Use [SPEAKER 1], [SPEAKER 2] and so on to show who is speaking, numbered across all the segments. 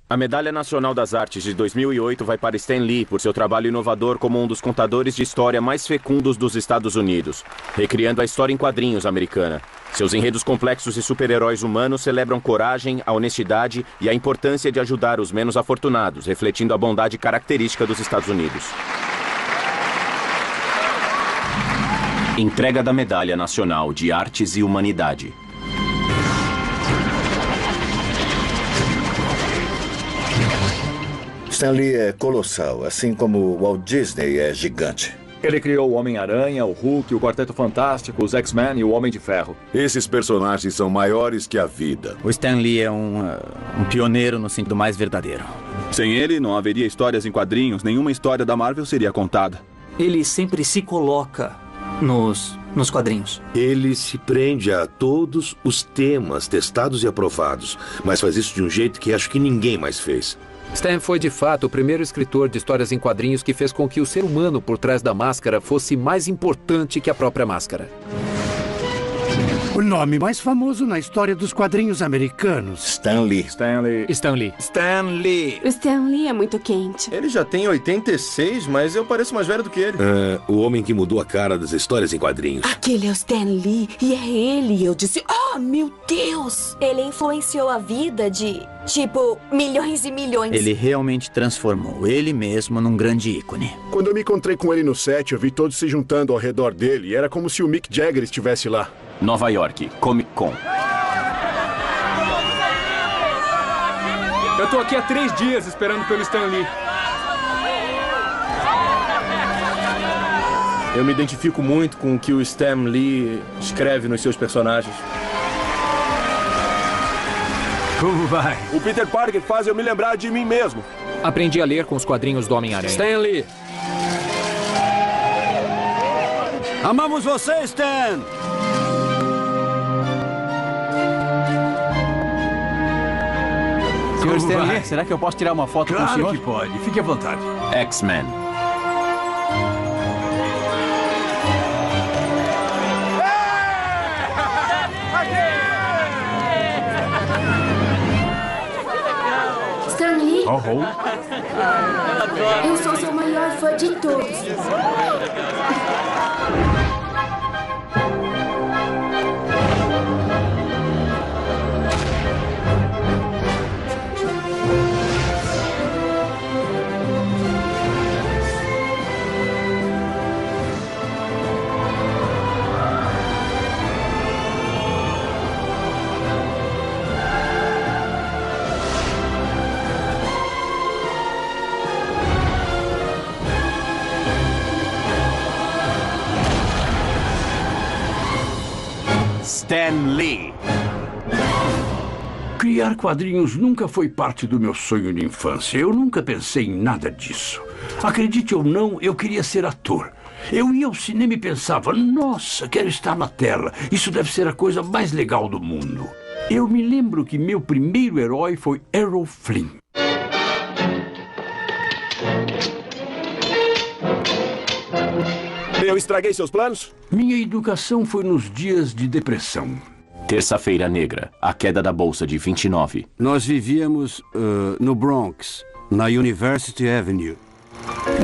[SPEAKER 1] A Medalha Nacional das Artes de 2008 vai para Stan Lee por seu trabalho inovador como um dos contadores de história mais fecundos dos Estados Unidos, recriando a história em quadrinhos americana. Seus enredos complexos e super-heróis humanos celebram coragem, a honestidade e a importância de ajudar os menos afortunados, refletindo a bondade característica dos Estados Unidos. Entrega da Medalha Nacional de Artes e Humanidade.
[SPEAKER 2] Stan Lee é colossal, assim como Walt Disney é gigante.
[SPEAKER 3] Ele criou o Homem-Aranha, o Hulk, o Quarteto Fantástico, os X-Men e o Homem de Ferro.
[SPEAKER 4] Esses personagens são maiores que a vida.
[SPEAKER 5] O Stan Lee é um pioneiro no sentido mais verdadeiro.
[SPEAKER 6] Sem ele, não haveria histórias em quadrinhos, nenhuma história da Marvel seria contada.
[SPEAKER 7] Ele sempre se coloca nos quadrinhos.
[SPEAKER 8] Ele se prende a todos os temas testados e aprovados, mas faz isso de um jeito que acho que ninguém mais fez.
[SPEAKER 9] Stan foi, de fato, o primeiro escritor de histórias em quadrinhos que fez com que o ser humano por trás da máscara fosse mais importante que a própria máscara.
[SPEAKER 10] O nome mais famoso na história dos quadrinhos americanos.
[SPEAKER 2] Stan Lee.
[SPEAKER 3] Stan Lee.
[SPEAKER 7] Stan Lee.
[SPEAKER 5] Stan Lee.
[SPEAKER 11] O Stan Lee é muito quente.
[SPEAKER 12] Ele já tem 86, mas eu pareço mais velho do que ele.
[SPEAKER 8] O homem que mudou a cara das histórias em quadrinhos.
[SPEAKER 11] Aquele é o Stan Lee e é ele. Eu disse, oh, meu Deus! Ele influenciou a vida de, tipo, milhões e milhões.
[SPEAKER 5] Ele realmente transformou ele mesmo num grande ícone.
[SPEAKER 13] Quando eu me encontrei com ele no set, eu vi todos se juntando ao redor dele e era como se o Mick Jagger estivesse lá.
[SPEAKER 1] Nova York, Comic Con.
[SPEAKER 14] Eu tô aqui há 3 dias esperando pelo Stan Lee.
[SPEAKER 12] Eu me identifico muito com o que o Stan Lee escreve nos seus personagens.
[SPEAKER 14] Como vai?
[SPEAKER 4] O Peter Parker faz eu me lembrar de mim mesmo.
[SPEAKER 9] Aprendi a ler com os quadrinhos do Homem-Aranha.
[SPEAKER 7] Stan Lee.
[SPEAKER 10] Amamos você, Stan!
[SPEAKER 5] Senhor Stan Lee, será que eu posso tirar uma foto com o senhor?
[SPEAKER 14] Claro que pode. Fique à vontade.
[SPEAKER 1] X-Men.
[SPEAKER 11] Stan Lee,
[SPEAKER 14] Oh,
[SPEAKER 11] eu sou seu maior fã de todos.
[SPEAKER 1] Stan Lee.
[SPEAKER 14] Criar quadrinhos nunca foi parte do meu sonho de infância. Eu nunca pensei em nada disso. Acredite ou não, eu queria ser ator. Eu ia ao cinema e pensava, nossa, quero estar na tela. Isso deve ser a coisa mais legal do mundo. Eu me lembro que meu primeiro herói foi Errol Flynn.
[SPEAKER 4] Eu estraguei seus planos?
[SPEAKER 14] Minha educação foi nos dias de depressão.
[SPEAKER 1] Terça-feira Negra, a queda da Bolsa de 29.
[SPEAKER 10] Nós vivíamos no Bronx, na University Avenue.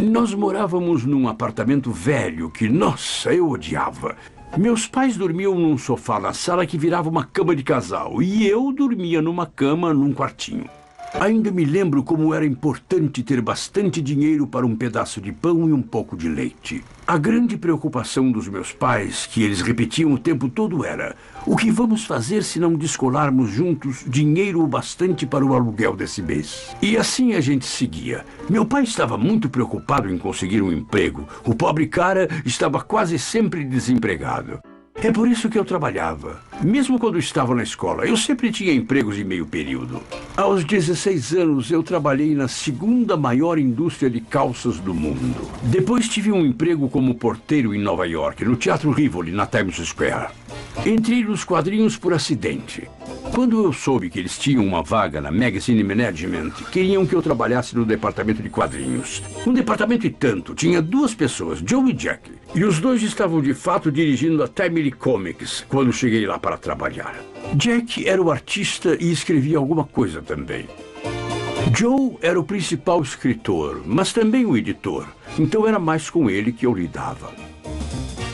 [SPEAKER 14] Nós morávamos num apartamento velho que, nossa, eu odiava. Meus pais dormiam num sofá na sala que virava uma cama de casal e eu dormia numa cama num quartinho. Ainda me lembro como era importante ter bastante dinheiro para um pedaço de pão e um pouco de leite. A grande preocupação dos meus pais, que eles repetiam o tempo todo, era: o que vamos fazer se não descolarmos juntos dinheiro o bastante para o aluguel desse mês? E assim a gente seguia. Meu pai estava muito preocupado em conseguir um emprego. O pobre cara estava quase sempre desempregado. É por isso que eu trabalhava. Mesmo quando estava na escola, eu sempre tinha empregos de meio período. Aos 16 anos, eu trabalhei na segunda maior indústria de calças do mundo. Depois tive um emprego como porteiro em Nova York, no Teatro Rivoli, na Times Square. Entrei nos quadrinhos por acidente. Quando eu soube que eles tinham uma vaga na Magazine Management, queriam que eu trabalhasse no departamento de quadrinhos. Um departamento e tanto. Tinha 2 pessoas, Joe e Jack. E os 2 estavam de fato dirigindo a Timely Comics quando cheguei lá para trabalhar. Jack era o artista e escrevia alguma coisa também. Joe era o principal escritor, mas também o editor, então era mais com ele que eu lidava.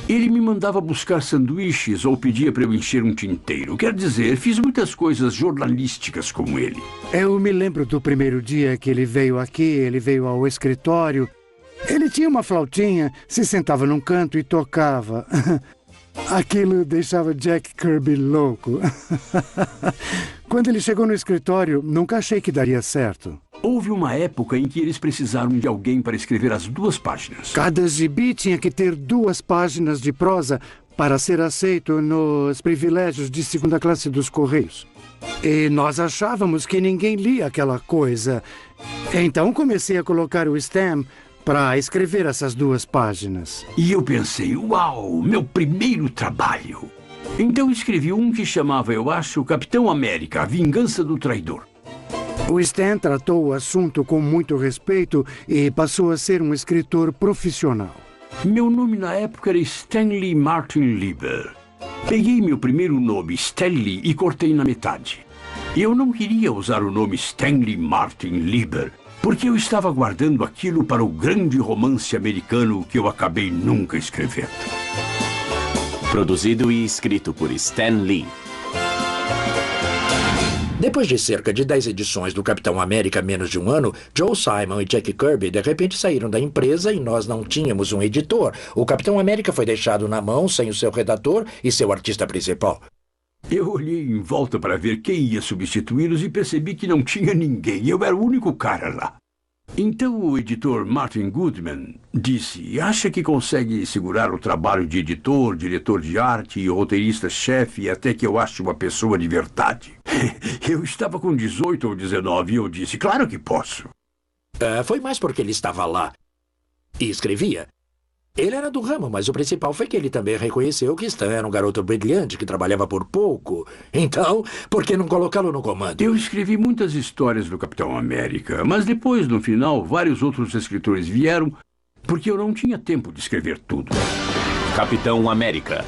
[SPEAKER 14] Ele me mandava buscar sanduíches ou pedia para eu encher um tinteiro. Quer dizer, fiz muitas coisas jornalísticas com ele.
[SPEAKER 10] Eu me lembro do primeiro dia que ele veio aqui, ele veio ao escritório. Ele tinha uma flautinha, se sentava num canto e tocava. Aquilo deixava Jack Kirby louco. Quando ele chegou no escritório, nunca achei que daria certo.
[SPEAKER 14] Houve uma época em que eles precisaram de alguém para escrever as 2 páginas.
[SPEAKER 10] Cada gibi tinha que ter 2 páginas de prosa para ser aceito nos privilégios de 2ª classe dos Correios. E nós achávamos que ninguém lia aquela coisa. Então comecei a colocar o Stan para escrever essas 2 páginas.
[SPEAKER 14] E eu pensei, uau, meu primeiro trabalho. Então escrevi um que chamava, eu acho, Capitão América, a Vingança do Traidor.
[SPEAKER 10] O Stan tratou o assunto com muito respeito e passou a ser um escritor profissional.
[SPEAKER 14] Meu nome na época era Stanley Martin Lieber. Peguei meu primeiro nome, Stanley, e cortei na metade. Eu não queria usar o nome Stanley Martin Lieber, porque eu estava guardando aquilo para o grande romance americano que eu acabei nunca escrevendo.
[SPEAKER 1] Produzido e escrito por Stan Lee.
[SPEAKER 15] Depois de cerca de 10 edições do Capitão América menos de um ano, Joe Simon e Jack Kirby de repente saíram da empresa e nós não tínhamos um editor. O Capitão América foi deixado na mão sem o seu redator e seu artista principal.
[SPEAKER 14] Eu olhei em volta para ver quem ia substituí-los e percebi que não tinha ninguém. Eu era o único cara lá. Então o editor Martin Goodman disse, acha que consegue segurar o trabalho de editor, diretor de arte e roteirista-chefe até que eu ache uma pessoa de verdade? Eu estava com 18 ou 19 e eu disse, claro que posso.
[SPEAKER 15] Foi mais porque ele estava lá e escrevia. Ele era do ramo, mas o principal foi que ele também reconheceu que Stan era um garoto brilhante que trabalhava por pouco. Então, por que não colocá-lo no comando?
[SPEAKER 14] Eu escrevi muitas histórias do Capitão América, mas depois, no final, vários outros escritores vieram porque eu não tinha tempo de escrever tudo.
[SPEAKER 1] Capitão América.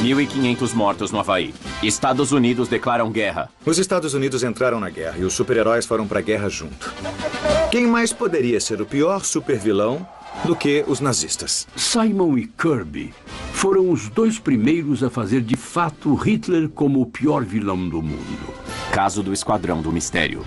[SPEAKER 1] $1.500 mortos no Havaí. Estados Unidos declaram guerra.
[SPEAKER 16] Os Estados Unidos entraram na guerra e os super-heróis foram para a guerra junto. Quem mais poderia ser o pior super-vilão do que os nazistas?
[SPEAKER 14] Simon e Kirby foram os 2 primeiros a fazer de fato Hitler como o pior vilão do mundo.
[SPEAKER 1] Caso do Esquadrão do Mistério.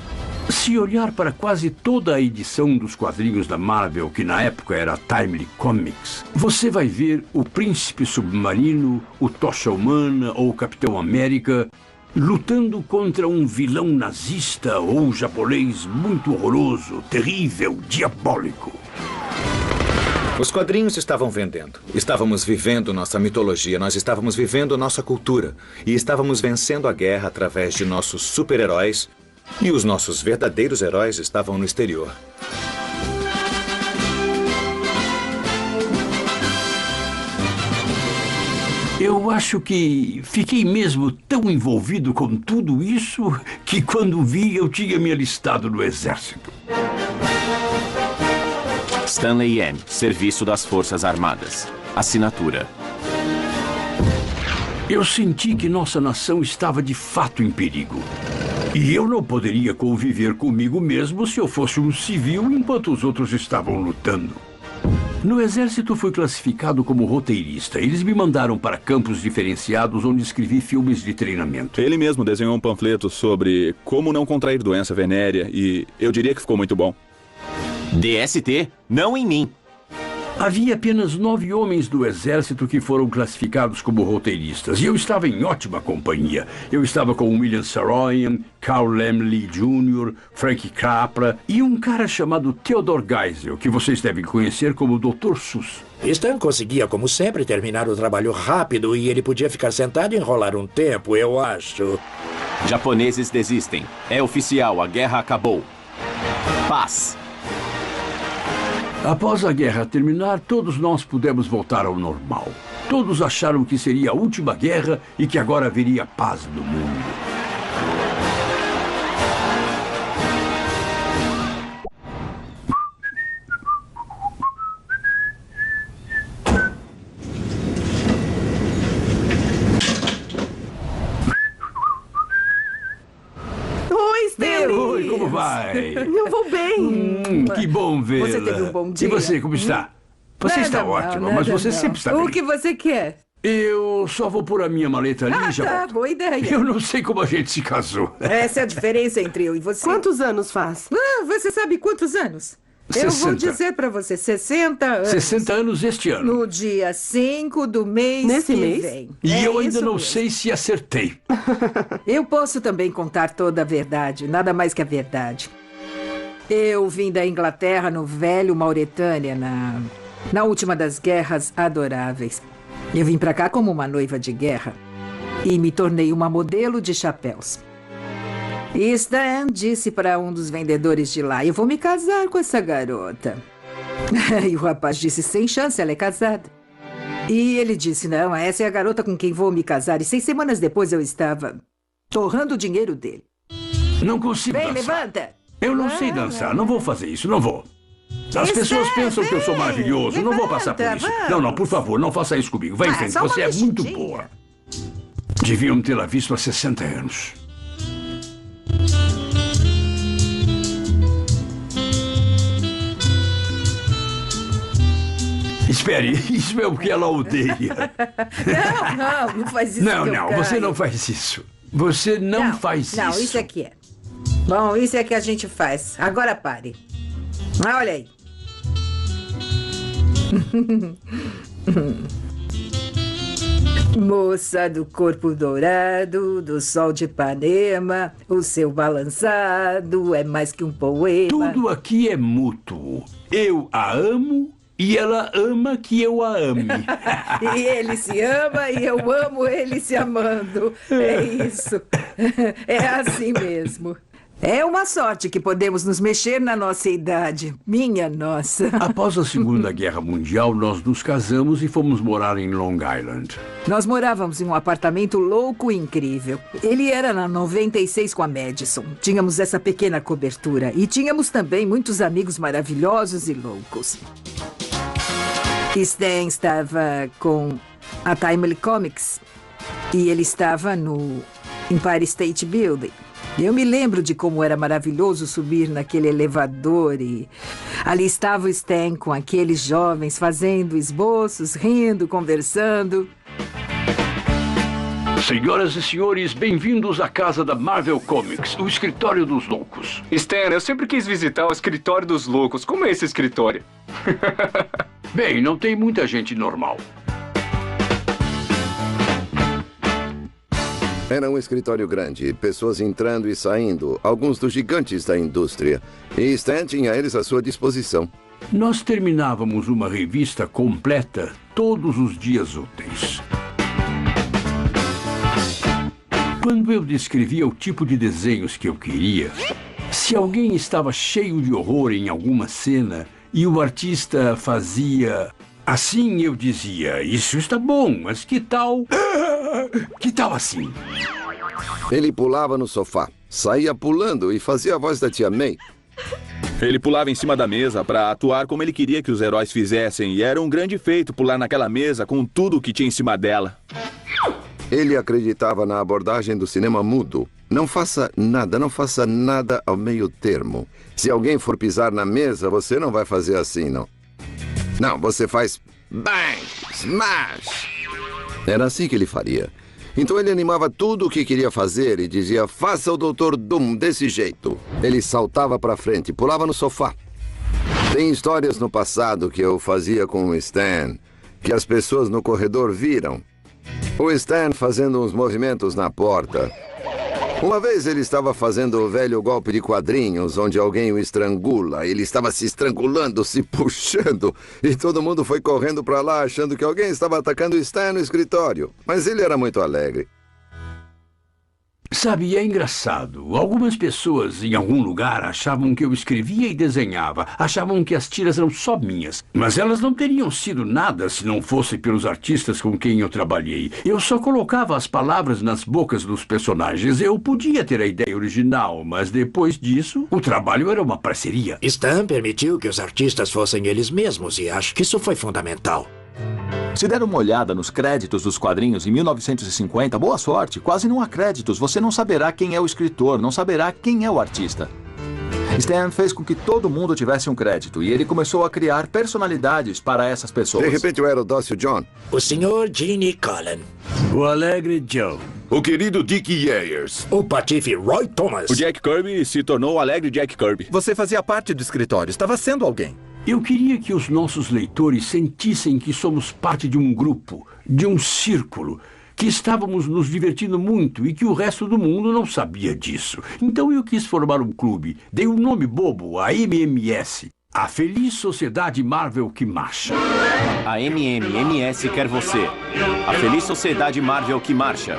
[SPEAKER 14] Se olhar para quase toda a edição dos quadrinhos da Marvel, que na época era Timely Comics, você vai ver o Príncipe Submarino, o Tocha Humana ou o Capitão América lutando contra um vilão nazista ou japonês muito horroroso, terrível, diabólico.
[SPEAKER 16] Os quadrinhos estavam vendendo. Estávamos vivendo nossa mitologia, nós estávamos vivendo nossa cultura. E estávamos vencendo a guerra através de nossos super-heróis. E os nossos verdadeiros heróis estavam no exterior.
[SPEAKER 14] Eu acho que fiquei mesmo tão envolvido com tudo isso que quando vi eu tinha me alistado no exército.
[SPEAKER 1] Stanley M., Serviço das Forças Armadas. Assinatura.
[SPEAKER 14] Eu senti que nossa nação estava de fato em perigo. E eu não poderia conviver comigo mesmo se eu fosse um civil enquanto os outros estavam lutando. No exército fui classificado como roteirista. Eles me mandaram para campos diferenciados onde escrevi filmes de treinamento.
[SPEAKER 6] Ele mesmo desenhou um panfleto sobre como não contrair doença venérea e eu diria que ficou muito bom.
[SPEAKER 1] DST? Não em mim.
[SPEAKER 14] Havia apenas 9 homens do exército que foram classificados como roteiristas, e eu estava em ótima companhia. Eu estava com William Saroyan, Carl Laemmle Jr., Frank Capra e um cara chamado Theodor Geisel, que vocês devem conhecer como Dr. Seuss.
[SPEAKER 15] Stan conseguia, como sempre, terminar o trabalho rápido e ele podia ficar sentado e enrolar um tempo, eu acho.
[SPEAKER 1] Japoneses desistem. É oficial, a guerra acabou. Paz.
[SPEAKER 14] Após a guerra terminar, todos nós pudemos voltar ao normal. Todos acharam que seria a última guerra e que agora haveria paz no mundo. Ai.
[SPEAKER 17] Eu vou bem.
[SPEAKER 14] Que bom vê-la.
[SPEAKER 17] Você teve um bom dia?
[SPEAKER 14] E você, como está? Você está ótima, mas você sempre está bem.
[SPEAKER 17] O que você quer?
[SPEAKER 14] Eu só vou pôr a minha maleta ali e já
[SPEAKER 17] Tá,
[SPEAKER 14] volto.
[SPEAKER 17] boa ideia.
[SPEAKER 14] Eu não sei como a gente se casou.
[SPEAKER 17] Essa é a diferença entre eu e você.
[SPEAKER 18] Quantos anos faz?
[SPEAKER 17] Você sabe quantos anos?
[SPEAKER 14] 60.
[SPEAKER 17] Eu vou dizer pra você, 60 anos.
[SPEAKER 14] 60 anos este ano.
[SPEAKER 17] No dia 5 do mês
[SPEAKER 18] Nesse
[SPEAKER 17] que
[SPEAKER 18] mês?
[SPEAKER 17] vem.
[SPEAKER 14] E eu ainda
[SPEAKER 17] isso
[SPEAKER 14] não
[SPEAKER 17] mesmo.
[SPEAKER 14] sei se acertei.
[SPEAKER 17] Eu posso também contar toda a verdade, nada mais que a verdade. Eu vim da Inglaterra no velho Mauretânia, na última das guerras adoráveis. Eu vim pra cá como uma noiva de guerra e me tornei uma modelo de chapéus. E Stan disse para um dos vendedores de lá, eu vou me casar com essa garota. E o rapaz disse, sem chance, ela é casada. E ele disse, não, essa é a garota com quem vou me casar. E 6 semanas depois eu estava torrando o dinheiro dele.
[SPEAKER 14] Não consigo
[SPEAKER 17] Vem,
[SPEAKER 14] dançar.
[SPEAKER 17] levanta.
[SPEAKER 14] Eu não sei dançar, não vou fazer isso, não vou. As pessoas pensam que eu sou maravilhoso, não vou passar por isso.
[SPEAKER 17] vamos.
[SPEAKER 14] Não, não, por favor, não faça isso comigo. Vai em frente,
[SPEAKER 17] só uma
[SPEAKER 14] você é muito
[SPEAKER 17] mexidinha.
[SPEAKER 14] boa. Deviam tê-la visto há 60 anos. Espere, isso é o que ela odeia.
[SPEAKER 17] Não faz isso.
[SPEAKER 14] Não,
[SPEAKER 17] que eu
[SPEAKER 14] não,
[SPEAKER 17] caio.
[SPEAKER 14] você não faz isso. Você não faz
[SPEAKER 17] Não,
[SPEAKER 14] isso.
[SPEAKER 17] isso aqui é. Bom, isso é que a gente faz. Agora pare. Olha aí. Moça do corpo dourado, do sol de Ipanema, o seu balançado é mais que um poema.
[SPEAKER 14] Tudo aqui é mútuo. Eu a amo e ela ama que eu a ame.
[SPEAKER 17] E ele se ama e eu amo ele se amando. É isso. É assim mesmo. É uma sorte que podemos nos mexer na nossa idade. Minha nossa.
[SPEAKER 14] Após a Segunda Guerra Mundial, nós nos casamos e fomos morar em Long Island.
[SPEAKER 17] Nós morávamos em um apartamento louco e incrível. Ele era na 96 com a Madison. Tínhamos essa pequena cobertura. E tínhamos também muitos amigos maravilhosos e loucos. Stan estava com a Timely Comics. E ele estava no Empire State Building. Eu me lembro de como era maravilhoso subir naquele elevador e ali estava o Stan com aqueles jovens fazendo esboços, rindo, conversando.
[SPEAKER 14] Senhoras e senhores, bem-vindos à casa da Marvel Comics, o escritório dos loucos.
[SPEAKER 19] Stan, eu sempre quis visitar o escritório dos loucos. Como é esse escritório?
[SPEAKER 14] Bem, não tem muita gente normal.
[SPEAKER 20] Era um escritório grande, pessoas entrando e saindo, alguns dos gigantes da indústria. E Stan tinha eles à sua disposição.
[SPEAKER 14] Nós terminávamos uma revista completa todos os dias úteis. Quando eu descrevia o tipo de desenhos que eu queria, se alguém estava cheio de horror em alguma cena e o artista fazia assim, eu dizia, isso está bom, mas que tal... Que tal assim?
[SPEAKER 20] Ele pulava no sofá, saía pulando e fazia a voz da tia May.
[SPEAKER 6] Ele pulava em cima da mesa para atuar como ele queria que os heróis fizessem, e era um grande feito pular naquela mesa com tudo o que tinha em cima dela.
[SPEAKER 20] Ele acreditava na abordagem do cinema mudo. Não faça nada ao meio termo. Se alguém for pisar na mesa, você não vai fazer assim, não. Não, você faz bang, smash. Era assim que ele faria. Então ele animava tudo o que queria fazer e dizia, faça o Dr. Doom desse jeito. Ele saltava para frente, pulava no sofá. Tem histórias no passado que eu fazia com o Stan, que as pessoas no corredor viram. O Stan fazendo uns movimentos na porta. Uma vez ele estava fazendo o velho golpe de quadrinhos, onde alguém o estrangula. Ele estava se estrangulando, se puxando. E todo mundo foi correndo para lá, achando que alguém estava atacando o Stan no escritório. Mas ele era muito alegre.
[SPEAKER 14] Sabe, é engraçado. Algumas pessoas em algum lugar achavam que eu escrevia e desenhava. Achavam que as tiras eram só minhas. Mas elas não teriam sido nada se não fosse pelos artistas com quem eu trabalhei. Eu só colocava as palavras nas bocas dos personagens. Eu podia ter a ideia original, mas depois disso, o trabalho era uma parceria.
[SPEAKER 15] Stan permitiu que os artistas fossem eles mesmos e acho que isso foi fundamental.
[SPEAKER 3] Se der uma olhada nos créditos dos quadrinhos em 1950, boa sorte, quase não há créditos. Você não saberá quem é o escritor, não saberá quem é o artista. Stan fez com que todo mundo tivesse um crédito e ele começou a criar personalidades para essas pessoas.
[SPEAKER 20] De repente eu era o dócil John.
[SPEAKER 15] O senhor Gene Cullen.
[SPEAKER 14] O alegre Joe.
[SPEAKER 4] O querido Dick Yeyers.
[SPEAKER 15] O patife Roy Thomas.
[SPEAKER 6] O Jack Kirby se tornou o alegre Jack Kirby.
[SPEAKER 5] Você fazia parte do escritório, estava sendo alguém.
[SPEAKER 14] Eu queria que os nossos leitores sentissem que somos parte de um grupo, de um círculo, que estávamos nos divertindo muito e que o resto do mundo não sabia disso. Então eu quis formar um clube. Dei um nome bobo, a MMS. A Feliz Sociedade Marvel que Marcha.
[SPEAKER 1] A MMS quer você. A Feliz Sociedade Marvel que marcha.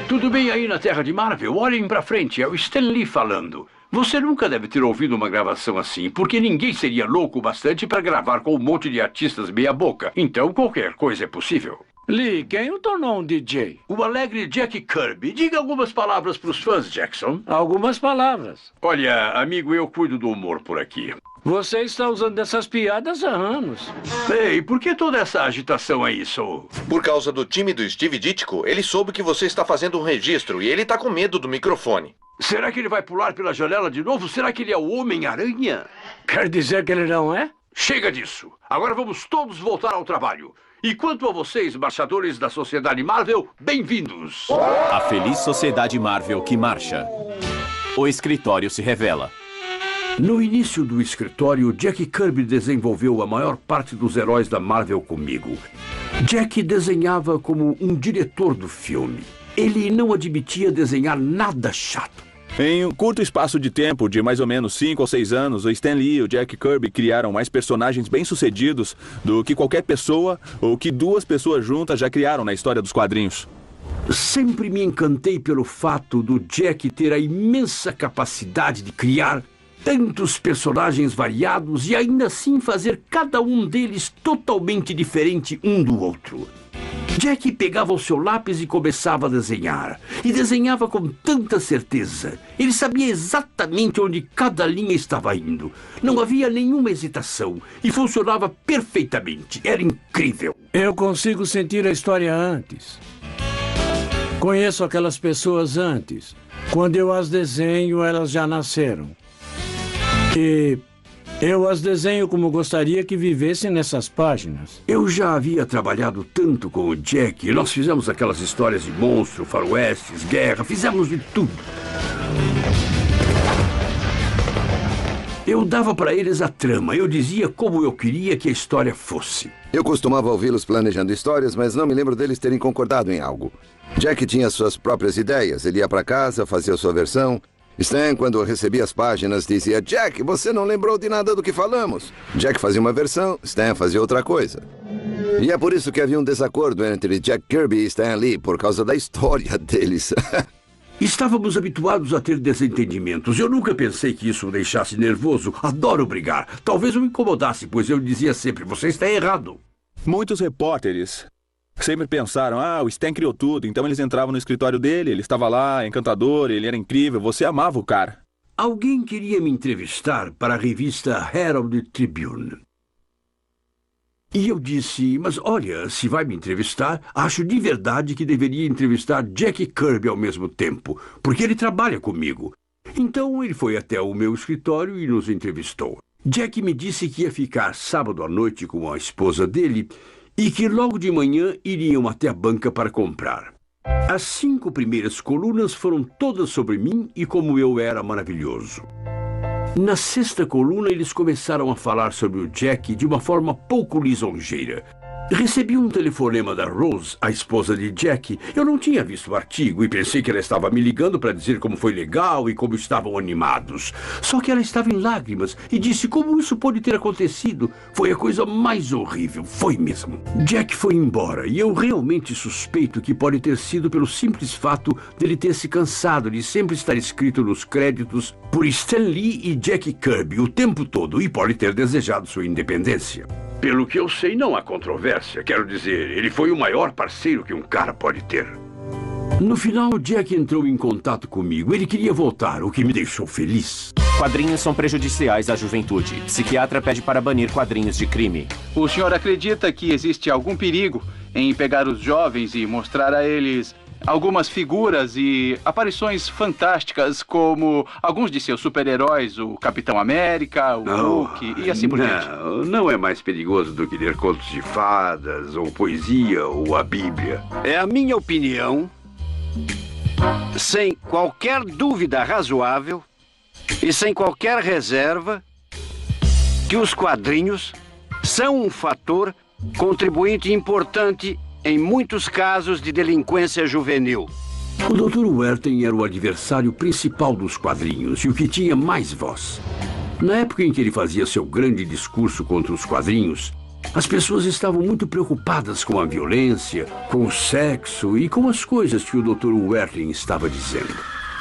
[SPEAKER 14] Tudo bem aí na Terra de Marvel? Olhem pra frente, é o Stan Lee falando. Você nunca deve ter ouvido uma gravação assim, porque ninguém seria louco o bastante para gravar com um monte de artistas meia boca. Então qualquer coisa é possível. Lee, quem o tornou um DJ? O alegre Jack Kirby. Diga algumas palavras para os fãs, Jackson.
[SPEAKER 18] Algumas palavras.
[SPEAKER 14] Olha, amigo, eu cuido do humor por aqui.
[SPEAKER 18] Você está usando essas piadas há anos.
[SPEAKER 14] Ei, por que toda essa agitação aí, Soul?
[SPEAKER 21] Por causa do time do Steve Ditko, ele soube que você está fazendo um registro e ele está com medo do microfone.
[SPEAKER 14] Será que ele vai pular pela janela de novo? Será que ele é o Homem-Aranha?
[SPEAKER 18] Quer dizer que ele não é?
[SPEAKER 14] Chega disso. Agora vamos todos voltar ao trabalho. E quanto a vocês, marchadores da Sociedade Marvel, bem-vindos!
[SPEAKER 1] A Feliz Sociedade Marvel que marcha. O escritório se revela.
[SPEAKER 14] No início do escritório, Jack Kirby desenvolveu a maior parte dos heróis da Marvel comigo. Jack desenhava como um diretor do filme. Ele não admitia desenhar nada chato.
[SPEAKER 6] Em um curto espaço de tempo, de mais ou menos 5 ou 6 anos, o Stan Lee e o Jack Kirby criaram mais personagens bem-sucedidos do que qualquer pessoa ou que 2 pessoas juntas já criaram na história dos quadrinhos.
[SPEAKER 14] Sempre me encantei pelo fato do Jack ter a imensa capacidade de criar tantos personagens variados e ainda assim fazer cada um deles totalmente diferente um do outro. Jack pegava o seu lápis e começava a desenhar. E desenhava com tanta certeza. Ele sabia exatamente onde cada linha estava indo. Não havia nenhuma hesitação. E funcionava perfeitamente. Era incrível.
[SPEAKER 18] Eu consigo sentir a história antes. Conheço aquelas pessoas antes. Quando eu as desenho, elas já nasceram. E eu as desenho como gostaria que vivessem nessas páginas.
[SPEAKER 14] Eu já havia trabalhado tanto com o Jack. Nós fizemos aquelas histórias de monstro, faroestes, guerra, fizemos de tudo. Eu dava para eles a trama. Eu dizia como eu queria que a história fosse.
[SPEAKER 20] Eu costumava ouvi-los planejando histórias, mas não me lembro deles terem concordado em algo. Jack tinha suas próprias ideias. Ele ia para casa, fazia sua versão. Stan, quando recebia as páginas, dizia: Jack, você não lembrou de nada do que falamos. Jack fazia uma versão, Stan fazia outra coisa. E é por isso que havia um desacordo entre Jack Kirby e Stan Lee, por causa da história deles.
[SPEAKER 14] Estávamos habituados a ter desentendimentos. Eu nunca pensei que isso o deixasse nervoso. Adoro brigar. Talvez eu me incomodasse, pois eu dizia sempre: você está errado.
[SPEAKER 6] Muitos repórteres sempre pensaram: o Stan criou tudo. Então eles entravam no escritório dele, ele estava lá, encantador, ele era incrível, você amava o cara.
[SPEAKER 14] Alguém queria me entrevistar para a revista Herald Tribune. E eu disse: mas olha, se vai me entrevistar, acho de verdade que deveria entrevistar Jack Kirby ao mesmo tempo, porque ele trabalha comigo. Então ele foi até o meu escritório e nos entrevistou. Jack me disse que ia ficar sábado à noite com a esposa dele e que logo de manhã iriam até a banca para comprar. As 5 primeiras colunas foram todas sobre mim e como eu era maravilhoso. Na 6ª coluna, eles começaram a falar sobre o Jack de uma forma pouco lisonjeira. Recebi um telefonema da Rose, a esposa de Jack. Eu não tinha visto o artigo e pensei que ela estava me ligando para dizer como foi legal e como estavam animados. Só que ela estava em lágrimas e disse como isso pode ter acontecido. Foi a coisa mais horrível, foi mesmo. Jack foi embora e eu realmente suspeito que pode ter sido pelo simples fato dele ter se cansado de sempre estar escrito nos créditos por Stan Lee e Jack Kirby o tempo todo e pode ter desejado sua independência. Pelo que eu sei, não há controvérsia. Quero dizer, ele foi o maior parceiro que um cara pode ter. No final, Jack entrou em contato comigo. Ele queria voltar, o que me deixou feliz.
[SPEAKER 1] Quadrinhos são prejudiciais à juventude. Psiquiatra pede para banir quadrinhos de crime.
[SPEAKER 22] O senhor acredita que existe algum perigo em pegar os jovens e mostrar a eles
[SPEAKER 2] algumas figuras e aparições fantásticas como alguns de seus super-heróis, o Capitão América, o Hulk e assim por diante.
[SPEAKER 14] Não é mais perigoso do que ler contos de fadas, ou poesia, ou a Bíblia.
[SPEAKER 22] É a minha opinião, sem qualquer dúvida razoável e sem qualquer reserva, que os quadrinhos são um fator contribuinte importante em muitos casos de delinquência juvenil.
[SPEAKER 14] O Dr. Werthen era o adversário principal dos quadrinhos e o que tinha mais voz. Na época em que ele fazia seu grande discurso contra os quadrinhos, as pessoas estavam muito preocupadas com a violência, com o sexo e com as coisas que o Dr. Werthen estava dizendo.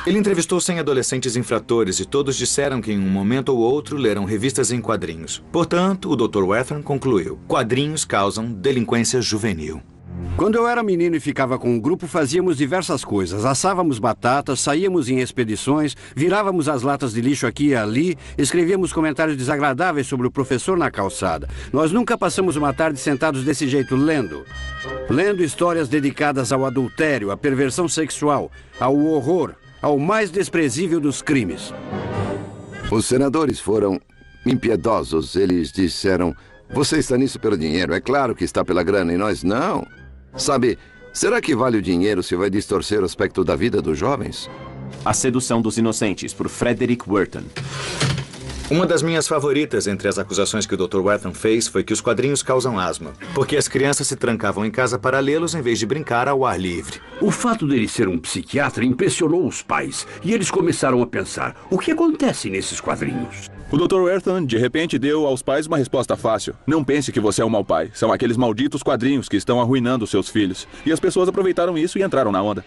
[SPEAKER 16] Ele entrevistou 100 adolescentes infratores e todos disseram que em um momento ou outro leram revistas em quadrinhos. Portanto, o Dr. Werthen concluiu: quadrinhos causam delinquência juvenil.
[SPEAKER 22] Quando eu era menino e ficava com um grupo, fazíamos diversas coisas. Assávamos batatas, saíamos em expedições, virávamos as latas de lixo aqui e ali, escrevíamos comentários desagradáveis sobre o professor na calçada. Nós nunca passamos uma tarde sentados desse jeito lendo. Lendo histórias dedicadas ao adultério, à perversão sexual, ao horror, ao mais desprezível dos crimes.
[SPEAKER 20] Os senadores foram impiedosos. Eles disseram: você está nisso pelo dinheiro. É claro que está pela grana e nós não. Sabe, será que vale o dinheiro se vai distorcer o aspecto da vida dos jovens?
[SPEAKER 1] A Sedução dos Inocentes, por Frederick Werthen.
[SPEAKER 16] Uma das minhas favoritas entre as acusações que o Dr. Werthen fez foi que os quadrinhos causam asma, porque as crianças se trancavam em casa para lê-los em vez de brincar ao ar livre.
[SPEAKER 14] O fato dele ser um psiquiatra impressionou os pais e eles começaram a pensar: o que acontece nesses quadrinhos?
[SPEAKER 6] O Dr. Werthen, de repente, deu aos pais uma resposta fácil. Não pense que você é um mau pai. São aqueles malditos quadrinhos que estão arruinando seus filhos. E as pessoas aproveitaram isso e entraram na onda.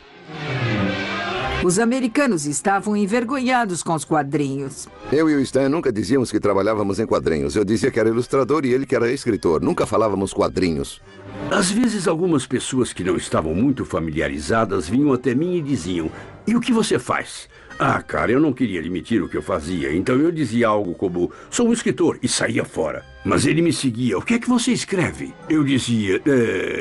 [SPEAKER 17] Os americanos estavam envergonhados com os quadrinhos.
[SPEAKER 20] Eu e o Stan nunca dizíamos que trabalhávamos em quadrinhos. Eu dizia que era ilustrador e ele que era escritor. Nunca falávamos quadrinhos.
[SPEAKER 14] Às vezes, algumas pessoas que não estavam muito familiarizadas vinham até mim e diziam: e o que você faz? Ah, cara, eu não queria admitir o que eu fazia, então eu dizia algo como: sou um escritor, e saía fora. Mas ele me seguia: o que é que você escreve? Eu dizia: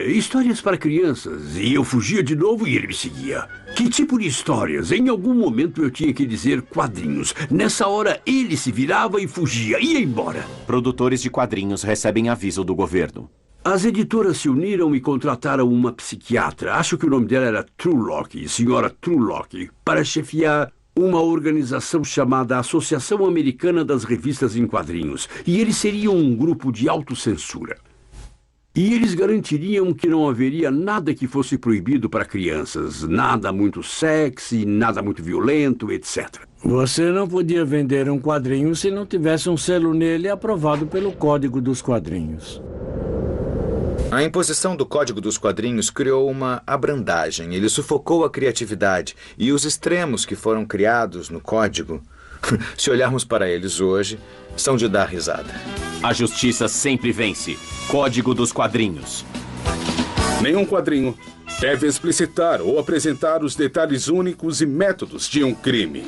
[SPEAKER 14] histórias para crianças, e eu fugia de novo e ele me seguia. Que tipo de histórias? Em algum momento eu tinha que dizer quadrinhos. Nessa hora ele se virava e fugia, ia embora.
[SPEAKER 1] Produtores de quadrinhos recebem aviso do governo.
[SPEAKER 14] As editoras se uniram e contrataram uma psiquiatra, acho que o nome dela era Trulock, senhora Trulock, para chefiar uma organização chamada Associação Americana das Revistas em Quadrinhos. E eles seriam um grupo de autocensura. E eles garantiriam que não haveria nada que fosse proibido para crianças. Nada muito sexy, nada muito violento, etc.
[SPEAKER 18] Você não podia vender um quadrinho se não tivesse um selo nele aprovado pelo Código dos Quadrinhos.
[SPEAKER 16] A imposição do Código dos Quadrinhos criou uma abrandagem. Ele sufocou a criatividade. E os extremos que foram criados no Código, se olharmos para eles hoje, são de dar risada.
[SPEAKER 1] A justiça sempre vence. Código dos Quadrinhos.
[SPEAKER 4] Nenhum quadrinho deve explicitar ou apresentar os detalhes únicos e métodos de um crime.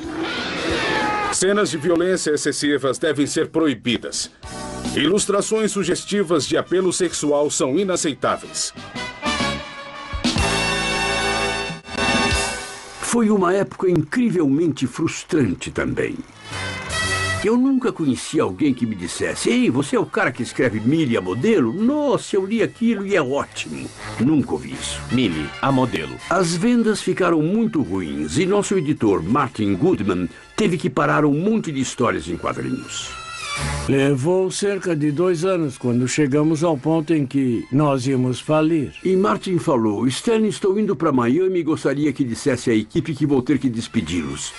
[SPEAKER 4] Cenas de violência excessivas devem ser proibidas. Ilustrações sugestivas de apelo sexual são inaceitáveis.
[SPEAKER 14] Foi uma época incrivelmente frustrante também. Eu nunca conheci alguém que me dissesse: ei, você é o cara que escreve Millie, a modelo? Nossa, eu li aquilo e é ótimo. Nunca ouvi isso.
[SPEAKER 1] Millie, a modelo.
[SPEAKER 14] As vendas ficaram muito ruins e nosso editor, Martin Goodman, teve que parar um monte de histórias em quadrinhos.
[SPEAKER 18] Levou cerca de 2 anos quando chegamos ao ponto em que nós íamos falir.
[SPEAKER 14] E Martin falou: Stan, estou indo para Miami e gostaria que dissesse à equipe que vou ter que despedi-los.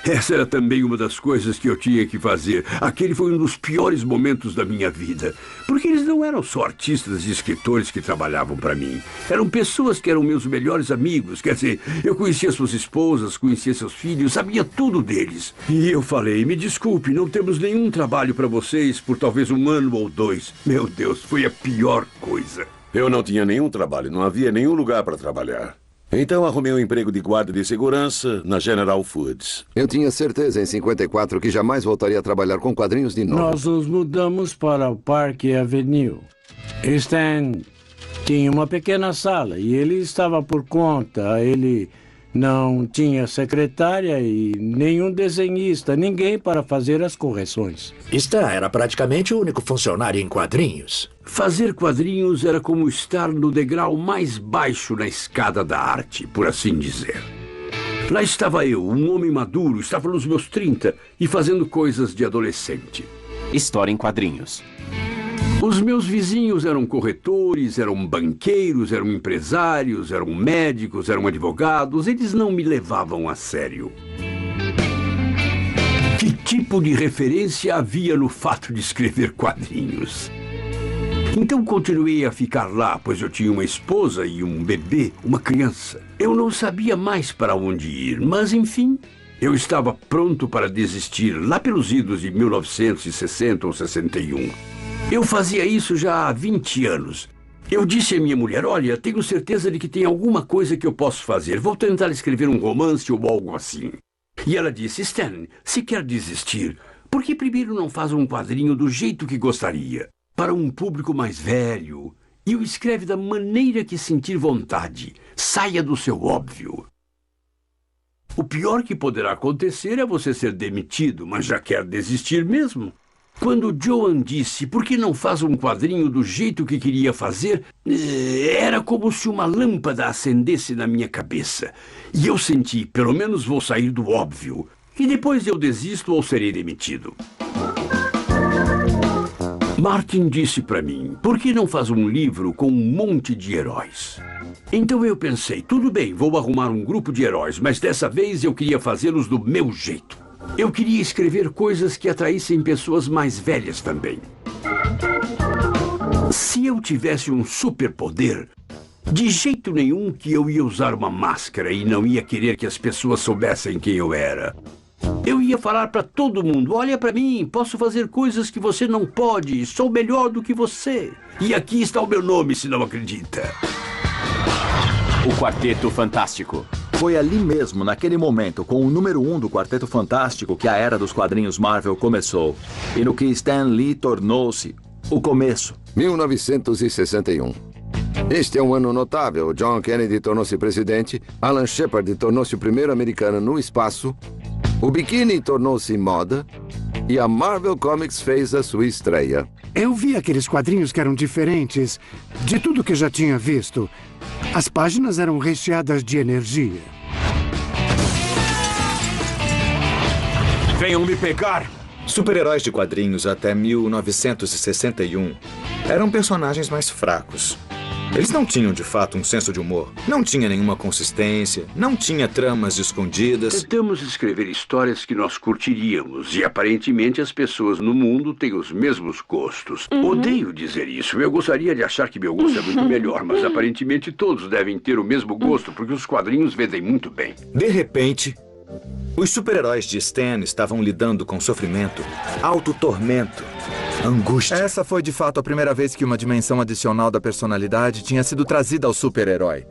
[SPEAKER 14] Essa era também uma das coisas que eu tinha que fazer. Aquele foi um dos piores momentos da minha vida. Porque eles não eram só artistas e escritores que trabalhavam para mim. Eram pessoas que eram meus melhores amigos. Quer dizer, eu conhecia suas esposas, conhecia seus filhos, sabia tudo deles. E eu falei: me desculpe, não temos nenhum trabalho para vocês por talvez 1 ano ou 2. Meu Deus, foi a pior coisa.
[SPEAKER 4] Eu não tinha nenhum trabalho, não havia nenhum lugar para trabalhar. Então arrumei um emprego de guarda de segurança na General Foods.
[SPEAKER 20] Eu tinha certeza em 54 que jamais voltaria a trabalhar com quadrinhos de novo.
[SPEAKER 18] Nós nos mudamos para o Parque Avenue. Stan tinha uma pequena sala e ele estava por conta. Ele não tinha secretária e nenhum desenhista, ninguém para fazer as correções.
[SPEAKER 15] Stan era praticamente o único funcionário em quadrinhos.
[SPEAKER 14] Fazer quadrinhos era como estar no degrau mais baixo na escada da arte, por assim dizer. Lá estava eu, um homem maduro, estava nos meus 30 e fazendo coisas de adolescente.
[SPEAKER 1] História em quadrinhos.
[SPEAKER 14] Os meus vizinhos eram corretores, eram banqueiros, eram empresários, eram médicos, eram advogados. Eles não me levavam a sério. Que tipo de referência havia no fato de escrever quadrinhos? Então continuei a ficar lá, pois eu tinha uma esposa e um bebê, uma criança. Eu não sabia mais para onde ir, mas enfim, eu estava pronto para desistir lá pelos idos de 1960 ou 61. Eu fazia isso já há 20 anos. Eu disse à minha mulher, olha, tenho certeza de que tem alguma coisa que eu posso fazer. Vou tentar escrever um romance ou algo assim. E ela disse, Stan, se quer desistir, por que primeiro não faz um quadrinho do jeito que gostaria? Para um público mais velho. E o escreve da maneira que sentir vontade. Saia do seu óbvio. O pior que poderá acontecer é você ser demitido, mas já quer desistir mesmo. Quando Joan disse, por que não faz um quadrinho do jeito que queria fazer, era como se uma lâmpada acendesse na minha cabeça. E eu senti, pelo menos vou sair do óbvio. E depois eu desisto ou serei demitido. Martin disse para mim, por que não faz um livro com um monte de heróis? Então eu pensei, tudo bem, vou arrumar um grupo de heróis, mas dessa vez eu queria fazê-los do meu jeito. Eu queria escrever coisas que atraíssem pessoas mais velhas também. Se eu tivesse um superpoder, de jeito nenhum que eu ia usar uma máscara e não ia querer que as pessoas soubessem quem eu era. Eu ia falar para todo mundo, olha para mim, posso fazer coisas que você não pode, sou melhor do que você. E aqui está o meu nome, se não acredita.
[SPEAKER 1] O Quarteto Fantástico.
[SPEAKER 3] Foi ali mesmo, naquele momento, com o número 1 do Quarteto Fantástico, que a era dos quadrinhos Marvel começou. E no que Stan Lee tornou-se o começo.
[SPEAKER 20] 1961. Este é um ano notável. John Kennedy tornou-se presidente, Alan Shepard tornou-se o primeiro americano no espaço, o biquíni tornou-se moda e a Marvel Comics fez a sua estreia.
[SPEAKER 10] Eu vi aqueles quadrinhos que eram diferentes de tudo que já tinha visto. As páginas eram recheadas de energia.
[SPEAKER 6] Venham me pegar!
[SPEAKER 16] Super-heróis de quadrinhos até 1961 eram personagens mais fracos. Eles não tinham, de fato, um senso de humor. Não tinha nenhuma consistência, não tinha tramas escondidas.
[SPEAKER 14] Tentamos escrever histórias que nós curtiríamos e, aparentemente, as pessoas no mundo têm os mesmos gostos. Odeio dizer isso. Eu gostaria de achar que meu gosto é muito melhor, mas, aparentemente, todos devem ter o mesmo gosto, porque os quadrinhos vendem muito bem.
[SPEAKER 16] De repente, os super-heróis de Stan estavam lidando com sofrimento, autotormento, angústia.
[SPEAKER 8] Essa foi de fato a primeira vez que uma dimensão adicional da personalidade tinha sido trazida ao super-herói.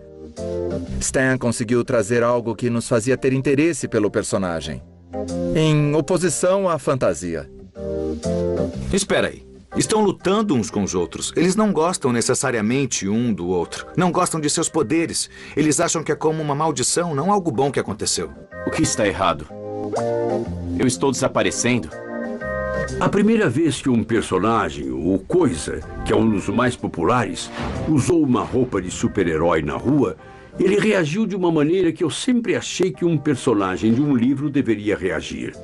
[SPEAKER 8] Stan conseguiu trazer algo que nos fazia ter interesse pelo personagem, em oposição à fantasia.
[SPEAKER 16] Espera aí. Estão lutando uns com os outros. Eles não gostam necessariamente um do outro. Não gostam de seus poderes. Eles acham que é como uma maldição, não algo bom que aconteceu.
[SPEAKER 1] O que está errado? Eu estou desaparecendo?
[SPEAKER 14] A primeira vez que um personagem, o Coisa, que é um dos mais populares, usou uma roupa de super-herói na rua, ele reagiu de uma maneira que eu sempre achei que um personagem de um livro deveria reagir.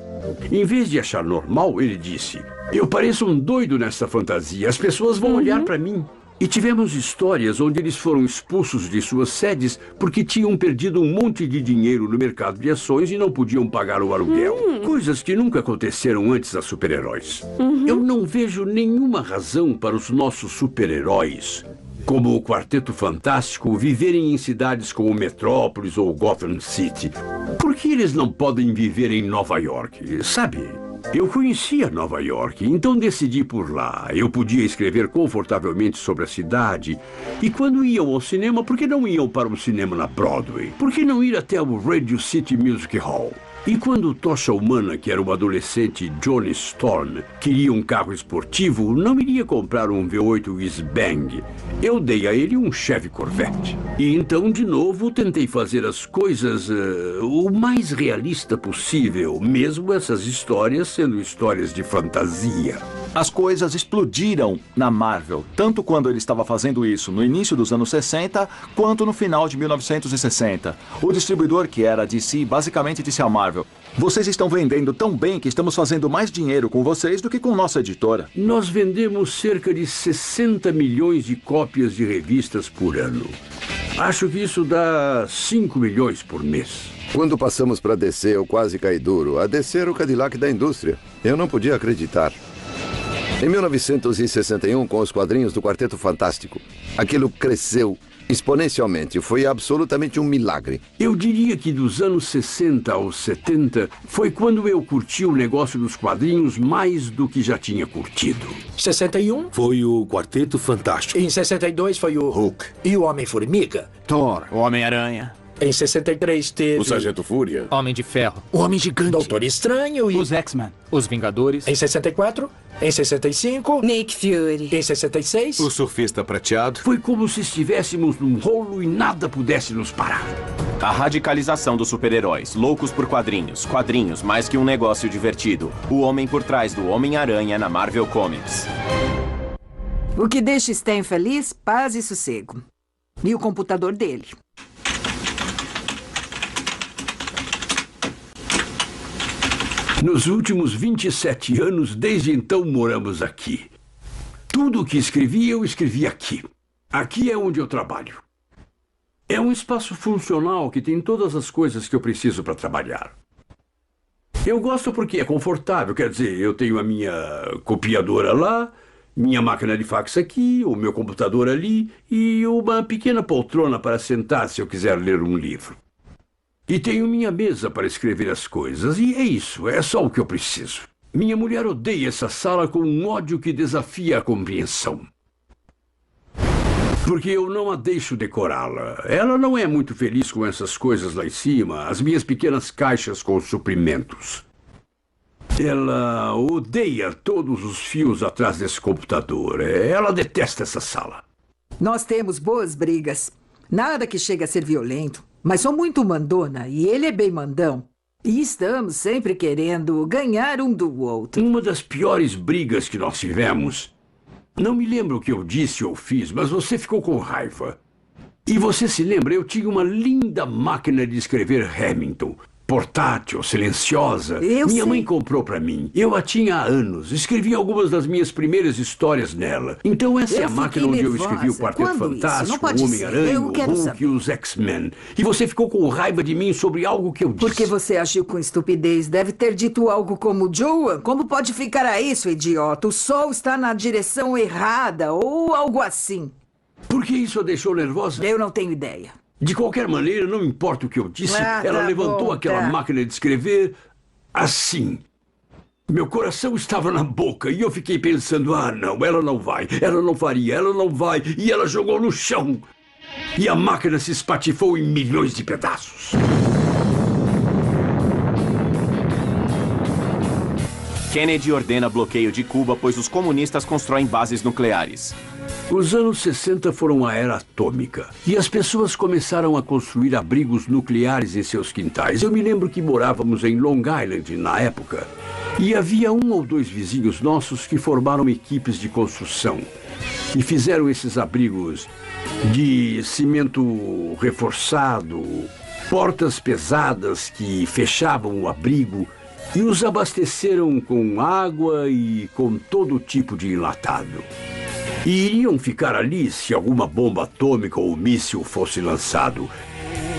[SPEAKER 14] Em vez de achar normal, ele disse, eu pareço um doido nessa fantasia, as pessoas vão olhar para mim. E tivemos histórias onde eles foram expulsos de suas sedes porque tinham perdido um monte de dinheiro no mercado de ações e não podiam pagar o aluguel. Coisas que nunca aconteceram antes a super-heróis. Eu não vejo nenhuma razão para os nossos super-heróis, como o Quarteto Fantástico, viverem em cidades como Metrópolis ou Gotham City. Por que eles não podem viver em Nova York, sabe? Eu conhecia Nova York, então decidi por lá. Eu podia escrever confortavelmente sobre a cidade. E quando iam ao cinema, por que não iam para um cinema na Broadway? Por que não ir até o Radio City Music Hall? E quando Tocha Humana, que era uma adolescente Johnny Storm, queria um carro esportivo, não iria comprar um V8 Whiz-Bang. Eu dei a ele um Chevy Corvette. E então, de novo, tentei fazer as coisas o mais realista possível, mesmo essas histórias sendo histórias de fantasia.
[SPEAKER 3] As coisas explodiram na Marvel, tanto quando ele estava fazendo isso no início dos anos 60, quanto no final de 1960. O distribuidor, que era a DC, basicamente disse à Marvel: vocês estão vendendo tão bem que estamos fazendo mais dinheiro com vocês do que com nossa editora.
[SPEAKER 14] Nós vendemos cerca de 60 milhões de cópias de revistas por ano. Acho que isso dá 5 milhões por mês.
[SPEAKER 20] Quando passamos para DC, eu quase caí duro. A DC era o Cadillac da indústria. Eu não podia acreditar. Em 1961, com os quadrinhos do Quarteto Fantástico, aquilo cresceu exponencialmente. Foi absolutamente um milagre.
[SPEAKER 14] Eu diria que dos anos 60 aos 70 foi quando eu curti o negócio dos quadrinhos mais do que já tinha curtido.
[SPEAKER 15] 61?
[SPEAKER 12] Foi o Quarteto Fantástico.
[SPEAKER 15] Em 62 foi o
[SPEAKER 12] Hulk.
[SPEAKER 15] E o Homem-Formiga?
[SPEAKER 5] Thor. O Homem-Aranha.
[SPEAKER 15] Em 63 teve...
[SPEAKER 12] O Sargento Fúria.
[SPEAKER 5] Homem de Ferro.
[SPEAKER 15] O Homem Gigante. Doutor Estranho e...
[SPEAKER 5] Os X-Men. Os Vingadores.
[SPEAKER 15] Em 64? Em 65?
[SPEAKER 11] Nick Fury.
[SPEAKER 15] Em 66?
[SPEAKER 12] O Surfista Prateado.
[SPEAKER 14] Foi como se estivéssemos num rolo e nada pudesse nos parar.
[SPEAKER 1] A radicalização dos super-heróis, loucos por quadrinhos. Quadrinhos mais que um negócio divertido. O homem por trás do Homem-Aranha na Marvel Comics.
[SPEAKER 17] O que deixa Stan feliz, paz e sossego. E o computador dele.
[SPEAKER 14] Nos últimos 27 anos, desde então, moramos aqui. Tudo o que escrevi, eu escrevi aqui. Aqui é onde eu trabalho. É um espaço funcional que tem todas as coisas que eu preciso para trabalhar. Eu gosto porque é confortável, quer dizer, eu tenho a minha copiadora lá, minha máquina de fax aqui, o meu computador ali e uma pequena poltrona para sentar se eu quiser ler um livro. E tenho minha mesa para escrever as coisas, e é isso, é só o que eu preciso. Minha mulher odeia essa sala com um ódio que desafia a compreensão. Porque eu não a deixo decorá-la. Ela não é muito feliz com essas coisas lá em cima, as minhas pequenas caixas com suprimentos. Ela odeia todos os fios atrás desse computador. Ela detesta essa sala.
[SPEAKER 17] Nós temos boas brigas. Nada que chegue a ser violento. Mas sou muito mandona e ele é bem mandão. E estamos sempre querendo ganhar um do outro.
[SPEAKER 14] Uma das piores brigas que nós tivemos... Não me lembro o que eu disse ou fiz, mas você ficou com raiva. E você se lembra, eu tinha uma linda máquina de escrever Hamilton. Portátil, silenciosa. Minha mãe comprou para mim. Eu a tinha há anos. Escrevi algumas das minhas primeiras histórias nela. Então essa é a máquina onde eu escrevi o Quarteto Fantástico, o Homem-Aranha, o Hulk e os X-Men. E você ficou com raiva de mim sobre algo que eu disse.
[SPEAKER 17] Porque você agiu com estupidez. Deve ter dito algo como: Joan, como pode ficar aí, seu idiota? O sol está na direção errada, ou algo assim.
[SPEAKER 14] Por que isso a deixou nervosa?
[SPEAKER 17] Eu não tenho ideia.
[SPEAKER 14] De qualquer maneira, não importa o que eu disse, ela levantou aquela máquina de escrever assim. Meu coração estava na boca e eu fiquei pensando: ah, não, ela não vai, ela não faria, ela não vai. E ela jogou no chão. E a máquina se espatifou em milhões de pedaços.
[SPEAKER 1] Kennedy ordena bloqueio de Cuba, pois os comunistas constroem bases nucleares.
[SPEAKER 14] Os anos 60 foram a era atômica e as pessoas começaram a construir abrigos nucleares em seus quintais. Eu me lembro que morávamos em Long Island na época e havia 1 ou 2 vizinhos nossos que formaram equipes de construção e fizeram esses abrigos de cimento reforçado, portas pesadas que fechavam o abrigo e os abasteceram com água e com todo tipo de enlatado. E iriam ficar ali se alguma bomba atômica ou míssil fosse lançado.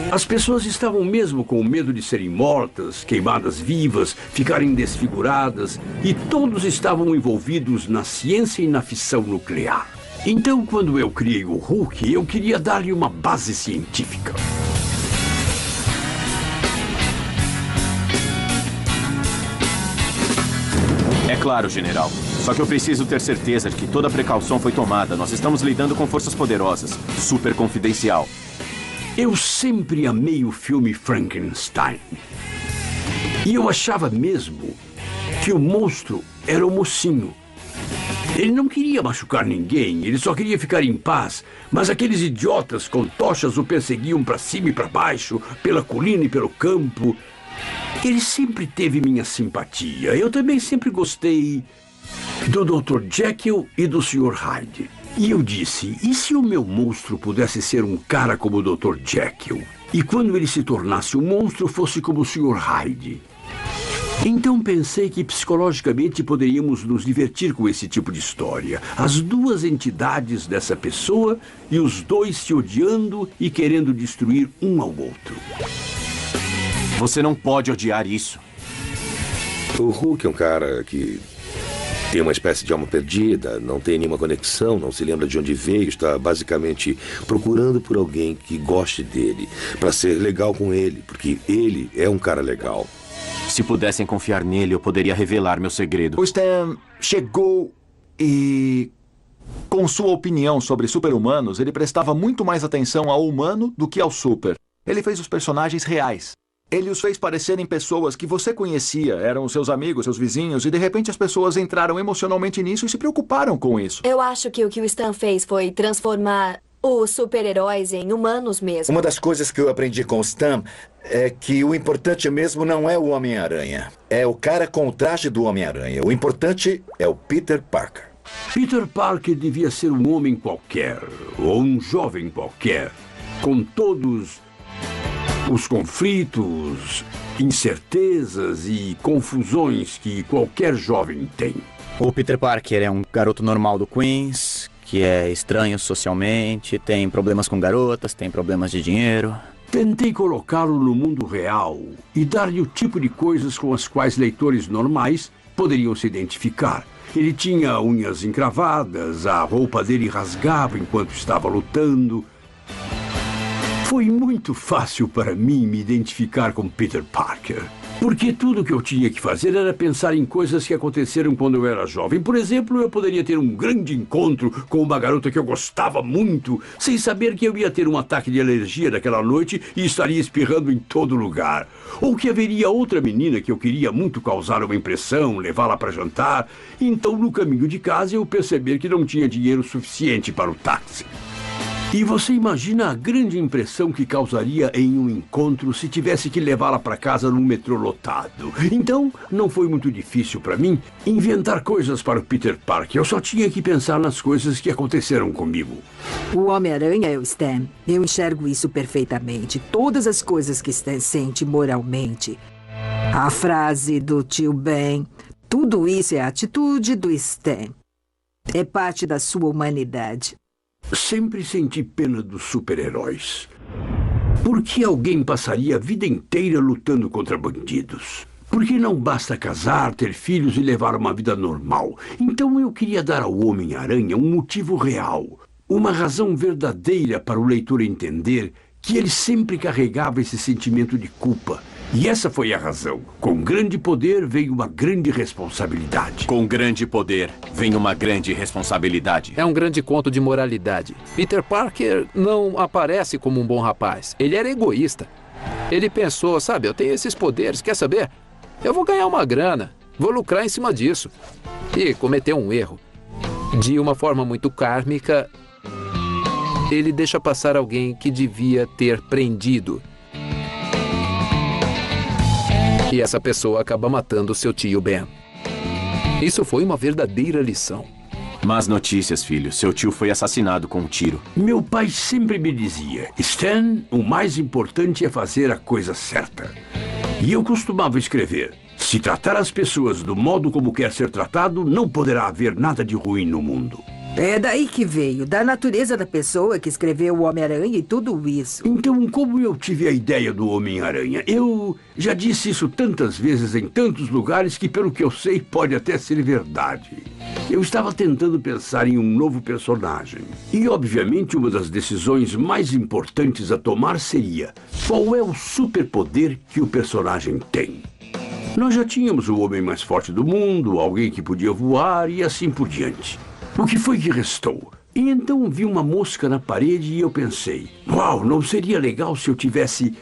[SPEAKER 14] As pessoas estavam mesmo com medo de serem mortas, queimadas vivas, ficarem desfiguradas, e todos estavam envolvidos na ciência e na fissão nuclear. Então, quando eu criei o Hulk, eu queria dar-lhe uma base científica.
[SPEAKER 1] É claro, general. Só que eu preciso ter certeza de que toda precaução foi tomada. Nós estamos lidando com forças poderosas. Super confidencial.
[SPEAKER 14] Eu sempre amei o filme Frankenstein. E eu achava mesmo que o monstro era o mocinho. Ele não queria machucar ninguém, ele só queria ficar em paz. Mas aqueles idiotas com tochas o perseguiam para cima e para baixo, pela colina e pelo campo. Ele sempre teve minha simpatia. Eu também sempre gostei do Dr. Jekyll e do Sr. Hyde. E eu disse, e se o meu monstro pudesse ser um cara como o Dr. Jekyll? E quando ele se tornasse um monstro, fosse como o Sr. Hyde? Então pensei que psicologicamente poderíamos nos divertir com esse tipo de história. As duas entidades dessa pessoa e os dois se odiando e querendo destruir um ao outro.
[SPEAKER 1] Você não pode odiar isso.
[SPEAKER 12] O Hulk é um cara que tem uma espécie de alma perdida, não tem nenhuma conexão, não se lembra de onde veio, está basicamente procurando por alguém que goste dele, para ser legal com ele, porque ele é um cara legal.
[SPEAKER 1] Se pudessem confiar nele, eu poderia revelar meu segredo.
[SPEAKER 3] O Stan chegou e, com sua opinião sobre super-humanos, ele prestava muito mais atenção ao humano do que ao super. Ele fez os personagens reais. Ele os fez parecerem pessoas que você conhecia, eram seus amigos, seus vizinhos, e de repente as pessoas entraram emocionalmente nisso e se preocuparam com isso.
[SPEAKER 11] Eu acho que o Stan fez foi transformar os super-heróis em humanos mesmo.
[SPEAKER 9] Uma das coisas que eu aprendi com o Stan é que o importante mesmo não é o Homem-Aranha. É o cara com o traje do Homem-Aranha. O importante é o Peter Parker.
[SPEAKER 14] Peter Parker devia ser um homem qualquer, ou um jovem qualquer, com todos os conflitos, incertezas e confusões que qualquer jovem tem.
[SPEAKER 5] O Peter Parker é um garoto normal do Queens, que é estranho socialmente, tem problemas com garotas, tem problemas de dinheiro.
[SPEAKER 14] Tentei colocá-lo no mundo real e dar-lhe o tipo de coisas com as quais leitores normais poderiam se identificar. Ele tinha unhas encravadas, a roupa dele rasgava enquanto estava lutando. Foi muito fácil para mim me identificar com Peter Parker, porque tudo que eu tinha que fazer era pensar em coisas que aconteceram quando eu era jovem. Por exemplo, eu poderia ter um grande encontro com uma garota que eu gostava muito, sem saber que eu ia ter um ataque de alergia naquela noite e estaria espirrando em todo lugar. Ou que haveria outra menina que eu queria muito causar uma impressão, levá-la para jantar. Então, no caminho de casa, eu perceber que não tinha dinheiro suficiente para o táxi. E você imagina a grande impressão que causaria em um encontro se tivesse que levá-la para casa num metrô lotado. Então, não foi muito difícil para mim inventar coisas para o Peter Parker. Eu só tinha que pensar nas coisas que aconteceram comigo.
[SPEAKER 17] O Homem-Aranha é o Stan. Eu enxergo isso perfeitamente. Todas as coisas que Stan sente moralmente. A frase do tio Ben. Tudo isso é a atitude do Stan. É parte da sua humanidade.
[SPEAKER 14] Sempre senti pena dos super-heróis. Por que alguém passaria a vida inteira lutando contra bandidos? Por que não basta casar, ter filhos e levar uma vida normal? Então eu queria dar ao Homem-Aranha um motivo real, uma razão verdadeira para o leitor entender que ele sempre carregava esse sentimento de culpa. E essa foi a razão. Com grande poder vem uma grande responsabilidade.
[SPEAKER 1] Com grande poder vem uma grande responsabilidade.
[SPEAKER 13] É um grande conto de moralidade. Peter Parker não aparece como um bom rapaz. Ele era egoísta. Ele pensou, sabe, eu tenho esses poderes, quer saber? Eu vou ganhar uma grana, vou lucrar em cima disso. E cometeu um erro. De uma forma muito kármica, ele deixa passar alguém que devia ter prendido. E essa pessoa acaba matando seu tio Ben. Isso foi uma verdadeira lição.
[SPEAKER 1] Más notícias, filho. Seu tio foi assassinado com um tiro.
[SPEAKER 14] Meu pai sempre me dizia, Stan, o mais importante é fazer a coisa certa. E eu costumava escrever, se tratar as pessoas do modo como quer ser tratado, não poderá haver nada de ruim no mundo.
[SPEAKER 17] É daí que veio, da natureza da pessoa que escreveu o Homem-Aranha e tudo isso.
[SPEAKER 14] Então, como eu tive a ideia do Homem-Aranha? Eu já disse isso tantas vezes em tantos lugares que, pelo que eu sei, pode até ser verdade. Eu estava tentando pensar em um novo personagem. E, obviamente, uma das decisões mais importantes a tomar seria qual é o superpoder que o personagem tem. Nós já tínhamos o homem mais forte do mundo, alguém que podia voar e assim por diante. O que foi que restou? E então vi uma mosca na parede e eu pensei, uau, não seria legal se eu tivesse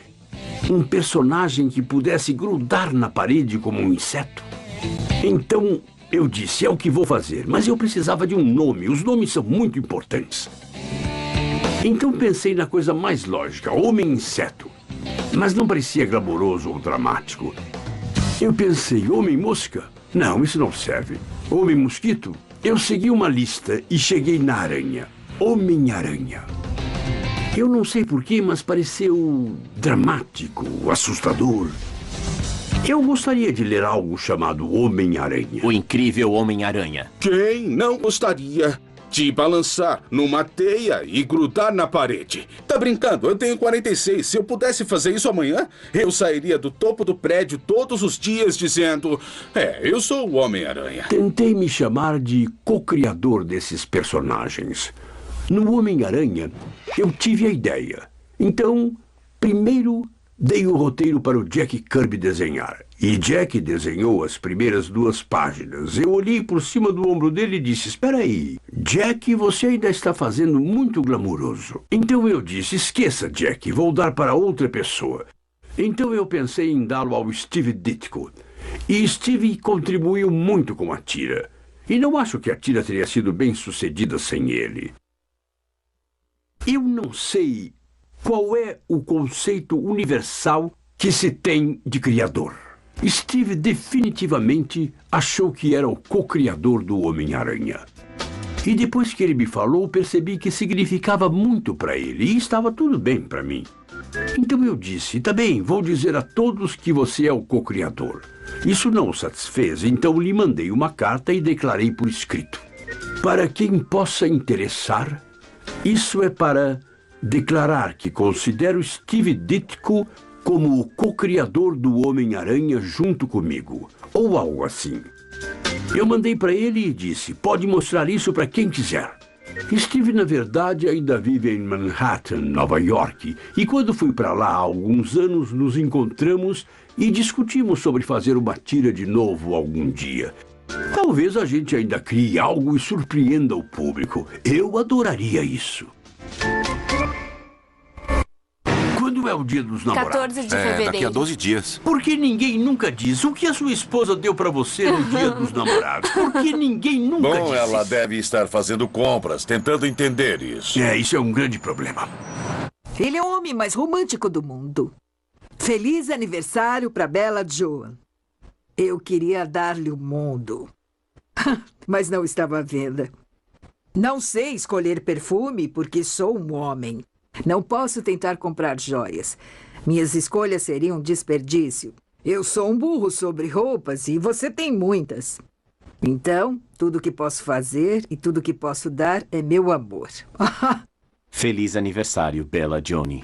[SPEAKER 14] Um personagem que pudesse grudar na parede como um inseto. Então eu disse, é o que vou fazer, mas eu precisava de um nome. Os nomes são muito importantes. Então pensei na coisa mais lógica, Homem-Inseto. Mas não parecia glamouroso ou dramático. Eu pensei, Homem-Mosca? Não, isso não serve. Homem-Mosquito? Eu segui uma lista e cheguei na aranha. Homem-Aranha. Eu não sei porquê, mas pareceu dramático, assustador. Eu gostaria de ler algo chamado Homem-Aranha.
[SPEAKER 1] O incrível Homem-Aranha.
[SPEAKER 4] Quem não gostaria de balançar numa teia e grudar na parede? Tá brincando? Eu tenho 46. Se eu pudesse fazer isso amanhã, eu sairia do topo do prédio todos os dias dizendo: eu sou o Homem-Aranha.
[SPEAKER 14] Tentei me chamar de co-criador desses personagens. No Homem-Aranha, eu tive a ideia. Então, primeiro dei o roteiro para o Jack Kirby desenhar. E Jack desenhou as primeiras 2 páginas. Eu olhei por cima do ombro dele e disse, espera aí, Jack, você ainda está fazendo muito glamouroso. Então eu disse, esqueça, Jack, vou dar para outra pessoa. Então eu pensei em dá-lo ao Steve Ditko. E Steve contribuiu muito com a tira. E não acho que a tira teria sido bem sucedida sem ele. Eu não sei qual é o conceito universal que se tem de criador. Steve definitivamente achou que era o co-criador do Homem-Aranha. E depois que ele me falou, percebi que significava muito para ele e estava tudo bem para mim. Então eu disse, tá bem, vou dizer a todos que você é o co-criador. Isso não o satisfez, então lhe mandei uma carta e declarei por escrito. Para quem possa interessar, isso é para declarar que considero Steve Ditko como o co-criador do Homem-Aranha junto comigo, ou algo assim. Eu mandei para ele e disse, pode mostrar isso para quem quiser. Steve, na verdade, ainda vive em Manhattan, Nova York, e quando fui para lá há alguns anos, nos encontramos e discutimos sobre fazer uma tira de novo algum dia. Talvez a gente ainda crie algo e surpreenda o público. Eu adoraria isso. Quando é o dia dos namorados?
[SPEAKER 11] 14 de fevereiro.
[SPEAKER 6] Daqui a 12 dias.
[SPEAKER 14] Por que ninguém nunca diz o que a sua esposa deu pra você no dia dos namorados? Por que ninguém nunca
[SPEAKER 7] Bom,
[SPEAKER 14] disse
[SPEAKER 7] ela
[SPEAKER 14] isso?
[SPEAKER 7] deve estar fazendo compras, tentando entender isso.
[SPEAKER 14] Isso é um grande problema.
[SPEAKER 17] Ele é o homem mais romântico do mundo. Feliz aniversário para Bella Joan. Eu queria dar-lhe o mundo. Mas não estava à venda. Não sei escolher perfume porque sou um homem. Não posso tentar comprar joias. Minhas escolhas seriam um desperdício. Eu sou um burro sobre roupas e você tem muitas. Então, tudo que posso fazer e tudo que posso dar é meu amor.
[SPEAKER 1] Feliz aniversário, Bella Johnny.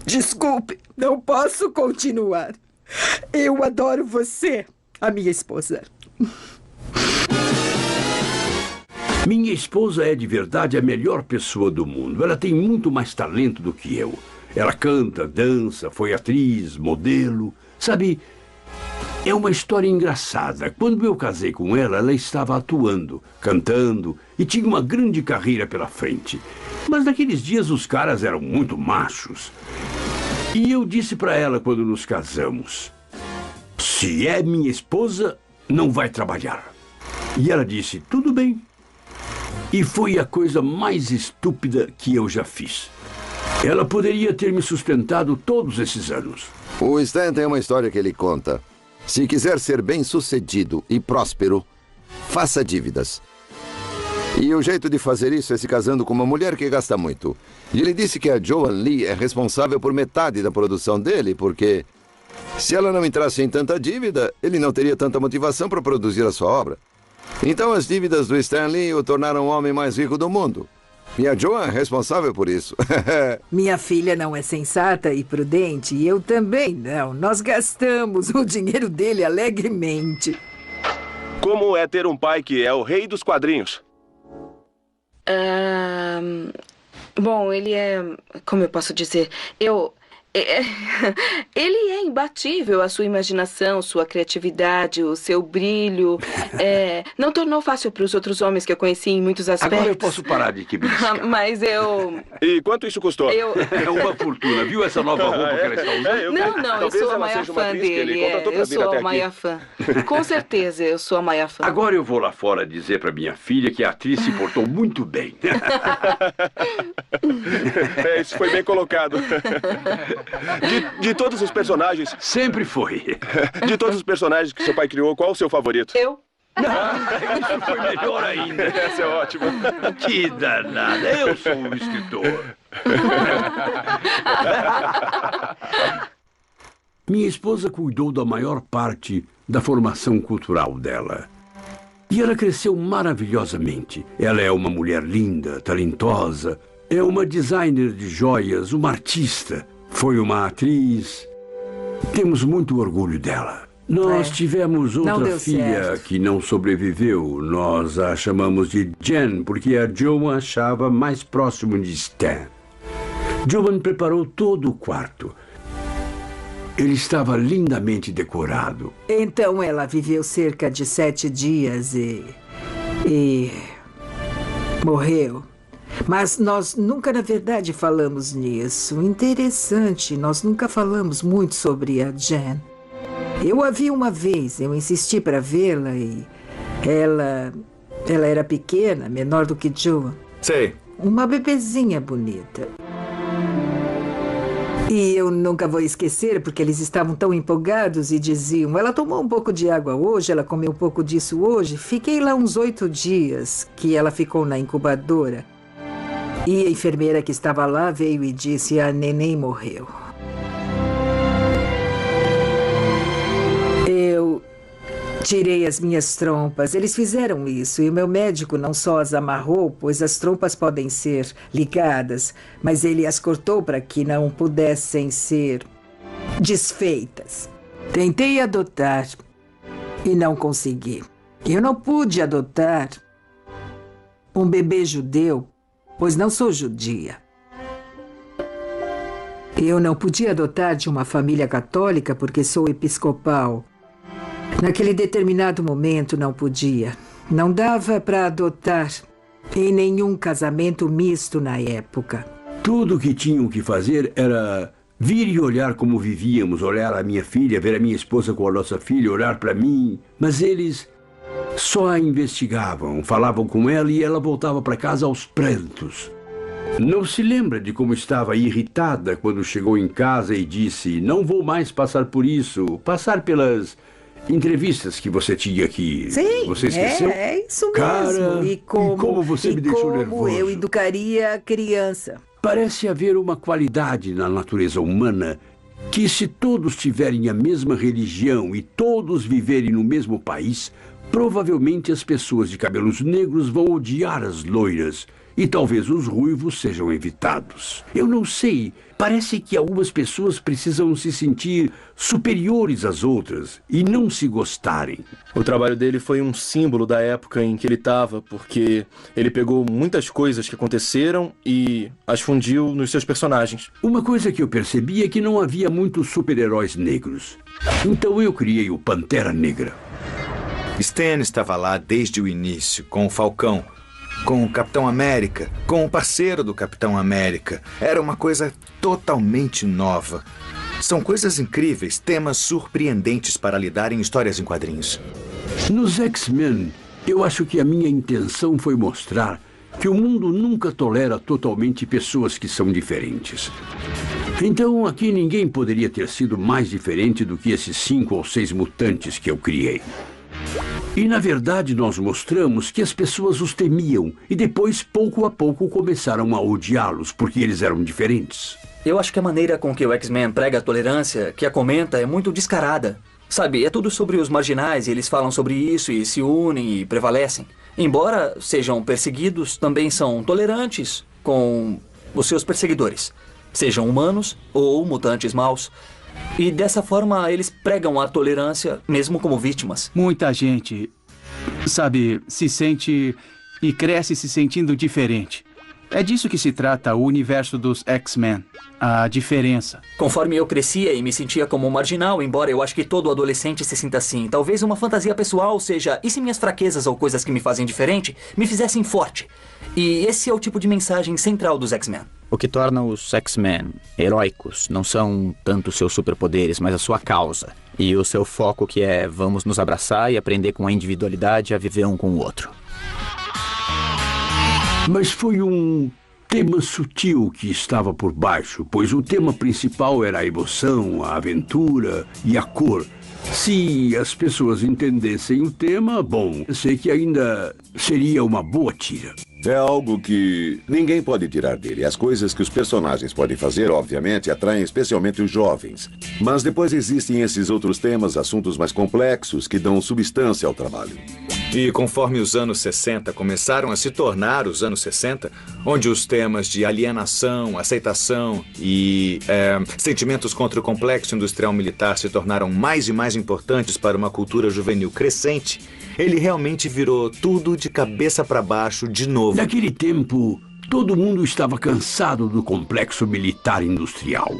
[SPEAKER 17] Desculpe, não posso continuar. Eu adoro você, a minha esposa.
[SPEAKER 14] Minha esposa é de verdade a melhor pessoa do mundo. Ela tem muito mais talento do que eu. Ela canta, dança, foi atriz, modelo. Sabe, é uma história engraçada. Quando eu casei com ela, ela estava atuando, cantando e tinha uma grande carreira pela frente. Mas naqueles dias os caras eram muito machos. E eu disse para ela quando nos casamos, se é minha esposa, não vai trabalhar. E ela disse, tudo bem. E foi a coisa mais estúpida que eu já fiz. Ela poderia ter me sustentado todos esses anos.
[SPEAKER 20] O Stan tem uma história que ele conta. Se quiser ser bem-sucedido e próspero, faça dívidas. E o jeito de fazer isso é se casando com uma mulher que gasta muito. E ele disse que a Joan Lee é responsável por metade da produção dele, porque se ela não entrasse em tanta dívida, ele não teria tanta motivação para produzir a sua obra. Então as dívidas do Stan Lee o tornaram o homem mais rico do mundo. E a Joan é responsável por isso.
[SPEAKER 17] Minha filha não é sensata e prudente, e eu também não. Nós gastamos o dinheiro dele alegremente.
[SPEAKER 19] Como é ter um pai que é o rei dos quadrinhos?
[SPEAKER 11] Bom, ele é... Como eu posso dizer?
[SPEAKER 2] Ele é imbatível. A sua imaginação, sua criatividade, o seu brilho. Não tornou fácil para os outros homens que eu conheci em muitos aspectos.
[SPEAKER 14] Agora eu posso parar de que beliscar.
[SPEAKER 2] Mas eu...
[SPEAKER 19] E quanto isso custou?
[SPEAKER 14] É uma fortuna. Viu essa nova roupa que ela está usando?
[SPEAKER 2] Não, eu sou a maior fã dele. Eu sou a maior fã. Com certeza, eu sou a maior fã.
[SPEAKER 14] Agora eu vou lá fora dizer para minha filha que a atriz se portou muito bem.
[SPEAKER 19] Isso foi bem colocado. De todos os personagens...
[SPEAKER 14] Sempre foi.
[SPEAKER 19] De todos os personagens que seu pai criou, qual o seu favorito?
[SPEAKER 2] Eu.
[SPEAKER 14] Isso foi melhor ainda.
[SPEAKER 19] Essa é ótima.
[SPEAKER 14] Que danada. Eu sou um escritor. Minha esposa cuidou da maior parte da formação cultural dela. E ela cresceu maravilhosamente. Ela é uma mulher linda, talentosa. É uma designer de joias, uma artista. Foi uma atriz. Temos muito orgulho dela. Nós tivemos outra filha que não sobreviveu. Nós a chamamos de Jen, porque a Joan achava mais próximo de Stan. Joan preparou todo o quarto. Ele estava lindamente decorado.
[SPEAKER 17] Então ela viveu cerca de 7 dias e morreu. Mas nós nunca, na verdade, falamos nisso. Interessante, nós nunca falamos muito sobre a Jen. Eu a vi uma vez, eu insisti para vê-la e ela era pequena, menor do que Joan.
[SPEAKER 3] Sei.
[SPEAKER 17] Uma bebezinha bonita. E eu nunca vou esquecer, porque eles estavam tão empolgados e diziam: ela tomou um pouco de água hoje, ela comeu um pouco disso hoje. Fiquei lá uns 8 dias que ela ficou na incubadora. E a enfermeira que estava lá veio e disse: a neném morreu. Eu tirei as minhas trompas. Eles fizeram isso e o meu médico não só as amarrou, pois as trompas podem ser ligadas, mas ele as cortou para que não pudessem ser desfeitas. Tentei adotar e não consegui. Eu não pude adotar um bebê judeu, pois não sou judia. Eu não podia adotar de uma família católica porque sou episcopal. Naquele determinado momento não podia. Não dava para adotar em nenhum casamento misto na época.
[SPEAKER 14] Tudo o que tinham que fazer era vir e olhar como vivíamos, olhar a minha filha, ver a minha esposa com a nossa filha, olhar para mim. Mas eles só a investigavam, falavam com ela e ela voltava para casa aos prantos. Não se lembra de como estava irritada quando chegou em casa e disse: não vou mais passar por isso, passar pelas entrevistas que você tinha aqui.
[SPEAKER 17] Sim,
[SPEAKER 14] você esqueceu?
[SPEAKER 17] É isso
[SPEAKER 14] Cara,
[SPEAKER 17] mesmo. E como
[SPEAKER 14] você me deixou nervoso.
[SPEAKER 17] Como eu educaria a criança.
[SPEAKER 14] Parece haver uma qualidade na natureza humana que, se todos tiverem a mesma religião e todos viverem no mesmo país, provavelmente as pessoas de cabelos negros vão odiar as loiras e talvez os ruivos sejam evitados. Eu não sei. Parece que algumas pessoas precisam se sentir superiores às outras e não se gostarem.
[SPEAKER 21] O trabalho dele foi um símbolo da época em que ele estava, porque ele pegou muitas coisas que aconteceram e as fundiu nos seus personagens.
[SPEAKER 14] Uma coisa que eu percebi é que não havia muitos super-heróis negros. Então eu criei o Pantera Negra.
[SPEAKER 8] Stan estava lá desde o início, com o Falcão, com o Capitão América, com o parceiro do Capitão América. Era uma coisa totalmente nova. São coisas incríveis, temas surpreendentes para lidar em histórias em quadrinhos.
[SPEAKER 14] Nos X-Men, eu acho que a minha intenção foi mostrar que o mundo nunca tolera totalmente pessoas que são diferentes. Então, aqui ninguém poderia ter sido mais diferente do que esses 5 ou 6 mutantes que eu criei. E, na verdade, nós mostramos que as pessoas os temiam e depois, pouco a pouco, começaram a odiá-los porque eles eram diferentes.
[SPEAKER 23] Eu acho que a maneira com que o X-Men prega a tolerância, que a comenta, é muito descarada. Sabe, é tudo sobre os marginais e eles falam sobre isso e se unem e prevalecem. Embora sejam perseguidos, também são tolerantes com os seus perseguidores. Sejam humanos ou mutantes maus. E dessa forma eles pregam a tolerância mesmo como vítimas.
[SPEAKER 24] Muita gente, sabe, se sente e cresce se sentindo diferente.
[SPEAKER 10] É disso que se trata o universo dos X-Men. A diferença.
[SPEAKER 23] Conforme eu crescia e me sentia como um marginal, embora eu acho que todo adolescente se sinta assim, talvez uma fantasia pessoal seja, e se minhas fraquezas ou coisas que me fazem diferente me fizessem forte? E esse é o tipo de mensagem central dos X-Men.
[SPEAKER 5] O que torna os X-Men heróicos não são tanto seus superpoderes, mas a sua causa. E o seu foco que é vamos nos abraçar e aprender com a individualidade a viver um com o outro.
[SPEAKER 14] Mas foi um tema sutil que estava por baixo, pois o tema principal era a emoção, a aventura e a cor. Se as pessoas entendessem o tema, bom, eu sei que ainda seria uma boa tira.
[SPEAKER 18] É algo que ninguém pode tirar dele. As coisas que os personagens podem fazer, obviamente, atraem especialmente os jovens. Mas depois existem esses outros temas, assuntos mais complexos, que dão substância ao trabalho.
[SPEAKER 16] E conforme os anos 60 começaram a se tornar os anos 60, onde os temas de alienação, aceitação e sentimentos contra o complexo industrial militar se tornaram mais e mais importantes para uma cultura juvenil crescente, ele realmente virou tudo de cabeça para baixo de novo.
[SPEAKER 14] Naquele tempo, todo mundo estava cansado do complexo militar industrial.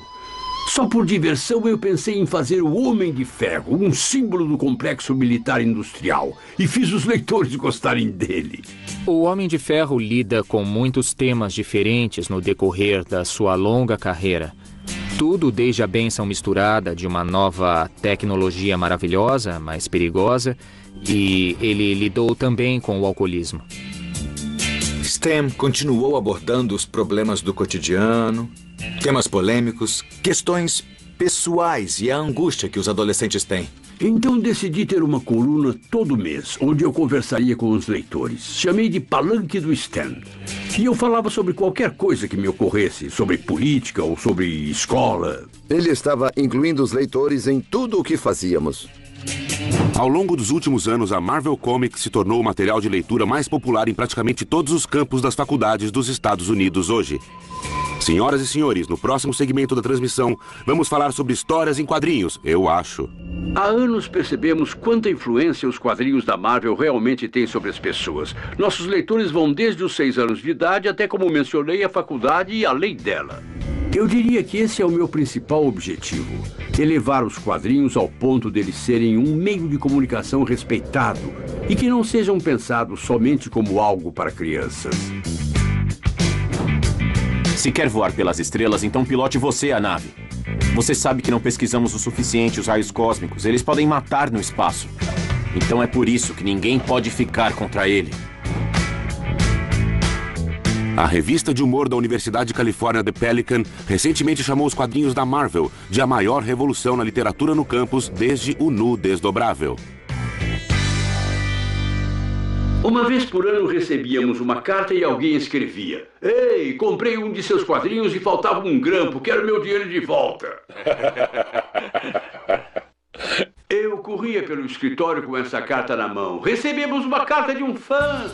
[SPEAKER 14] Só por diversão eu pensei em fazer o Homem de Ferro, um símbolo do complexo militar industrial, e fiz os leitores gostarem dele.
[SPEAKER 22] O Homem de Ferro lida com muitos temas diferentes no decorrer da sua longa carreira. Tudo desde a bênção misturada de uma nova tecnologia maravilhosa, mas perigosa, e ele lidou também com o alcoolismo.
[SPEAKER 16] Stan continuou abordando os problemas do cotidiano, temas polêmicos, questões pessoais e a angústia que os adolescentes têm.
[SPEAKER 14] Então decidi ter uma coluna todo mês, onde eu conversaria com os leitores. Chamei de Palanque do Stan. E eu falava sobre qualquer coisa que me ocorresse, sobre política ou sobre escola.
[SPEAKER 20] Ele estava incluindo os leitores em tudo o que fazíamos.
[SPEAKER 24] Ao longo dos últimos anos, a Marvel Comics se tornou o material de leitura mais popular em praticamente todos os campos das faculdades dos Estados Unidos hoje. Senhoras e senhores, no próximo segmento da transmissão, vamos falar sobre histórias em quadrinhos, eu acho.
[SPEAKER 14] Há anos percebemos quanta influência os quadrinhos da Marvel realmente têm sobre as pessoas. Nossos leitores vão desde os 6 anos de idade até, como mencionei, a faculdade e além dela. Eu diria que esse é o meu principal objetivo. Elevar os quadrinhos ao ponto deles serem um meio de comunicação respeitado e que não sejam pensados somente como algo para crianças.
[SPEAKER 1] Se quer voar pelas estrelas, então pilote você a nave. Você sabe que não pesquisamos o suficiente os raios cósmicos. Eles podem matar no espaço. Então é por isso que ninguém pode ficar contra ele.
[SPEAKER 24] A revista de humor da Universidade de Califórnia, The Pelican, recentemente chamou os quadrinhos da Marvel de a maior revolução na literatura no campus desde o Nu Desdobrável.
[SPEAKER 14] Uma vez por ano recebíamos uma carta e alguém escrevia: "Ei, comprei um de seus quadrinhos e faltava um grampo, quero meu dinheiro de volta." Eu corria pelo escritório com essa carta na mão. "Recebemos uma carta de um fã."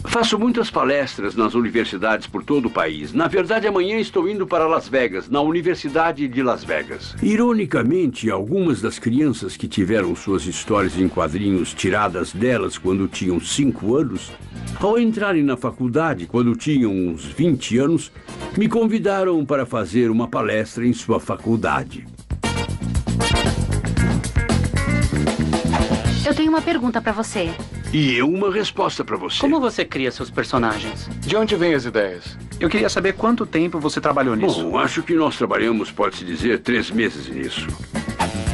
[SPEAKER 14] Faço muitas palestras nas universidades por todo o país. Na verdade, amanhã estou indo para Las Vegas, na Universidade de Las Vegas. Ironicamente, algumas das crianças que tiveram suas histórias em quadrinhos tiradas delas quando tinham 5 anos, ao entrarem na faculdade, quando tinham uns 20 anos, me convidaram para fazer uma palestra em sua faculdade.
[SPEAKER 25] Eu tenho uma pergunta para você.
[SPEAKER 14] E eu uma resposta para você.
[SPEAKER 10] Como você cria seus personagens? De onde vêm as ideias? Eu queria saber quanto tempo você trabalhou nisso.
[SPEAKER 14] Bom, acho que nós trabalhamos, pode-se dizer, 3 meses nisso.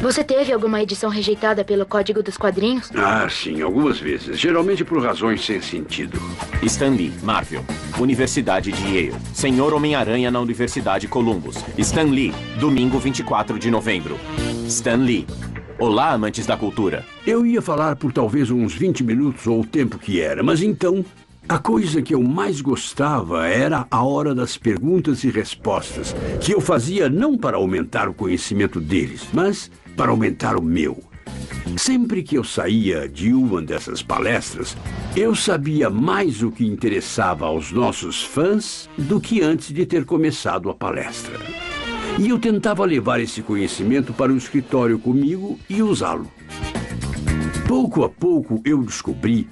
[SPEAKER 25] Você teve alguma edição rejeitada pelo Código dos Quadrinhos?
[SPEAKER 14] Ah, sim, algumas vezes. Geralmente por razões sem sentido.
[SPEAKER 1] Stan Lee, Marvel. Universidade de Yale. Senhor Homem-Aranha na Universidade Columbus. Stan Lee, domingo 24 de novembro. Stan Lee. Olá, amantes da cultura.
[SPEAKER 14] Eu ia falar por talvez uns 20 minutos ou o tempo que era, mas então, a coisa que eu mais gostava era a hora das perguntas e respostas, que eu fazia não para aumentar o conhecimento deles, mas para aumentar o meu. Sempre que eu saía de uma dessas palestras, eu sabia mais o que interessava aos nossos fãs do que antes de ter começado a palestra. E eu tentava levar esse conhecimento para o escritório comigo e usá-lo. Pouco a pouco eu descobri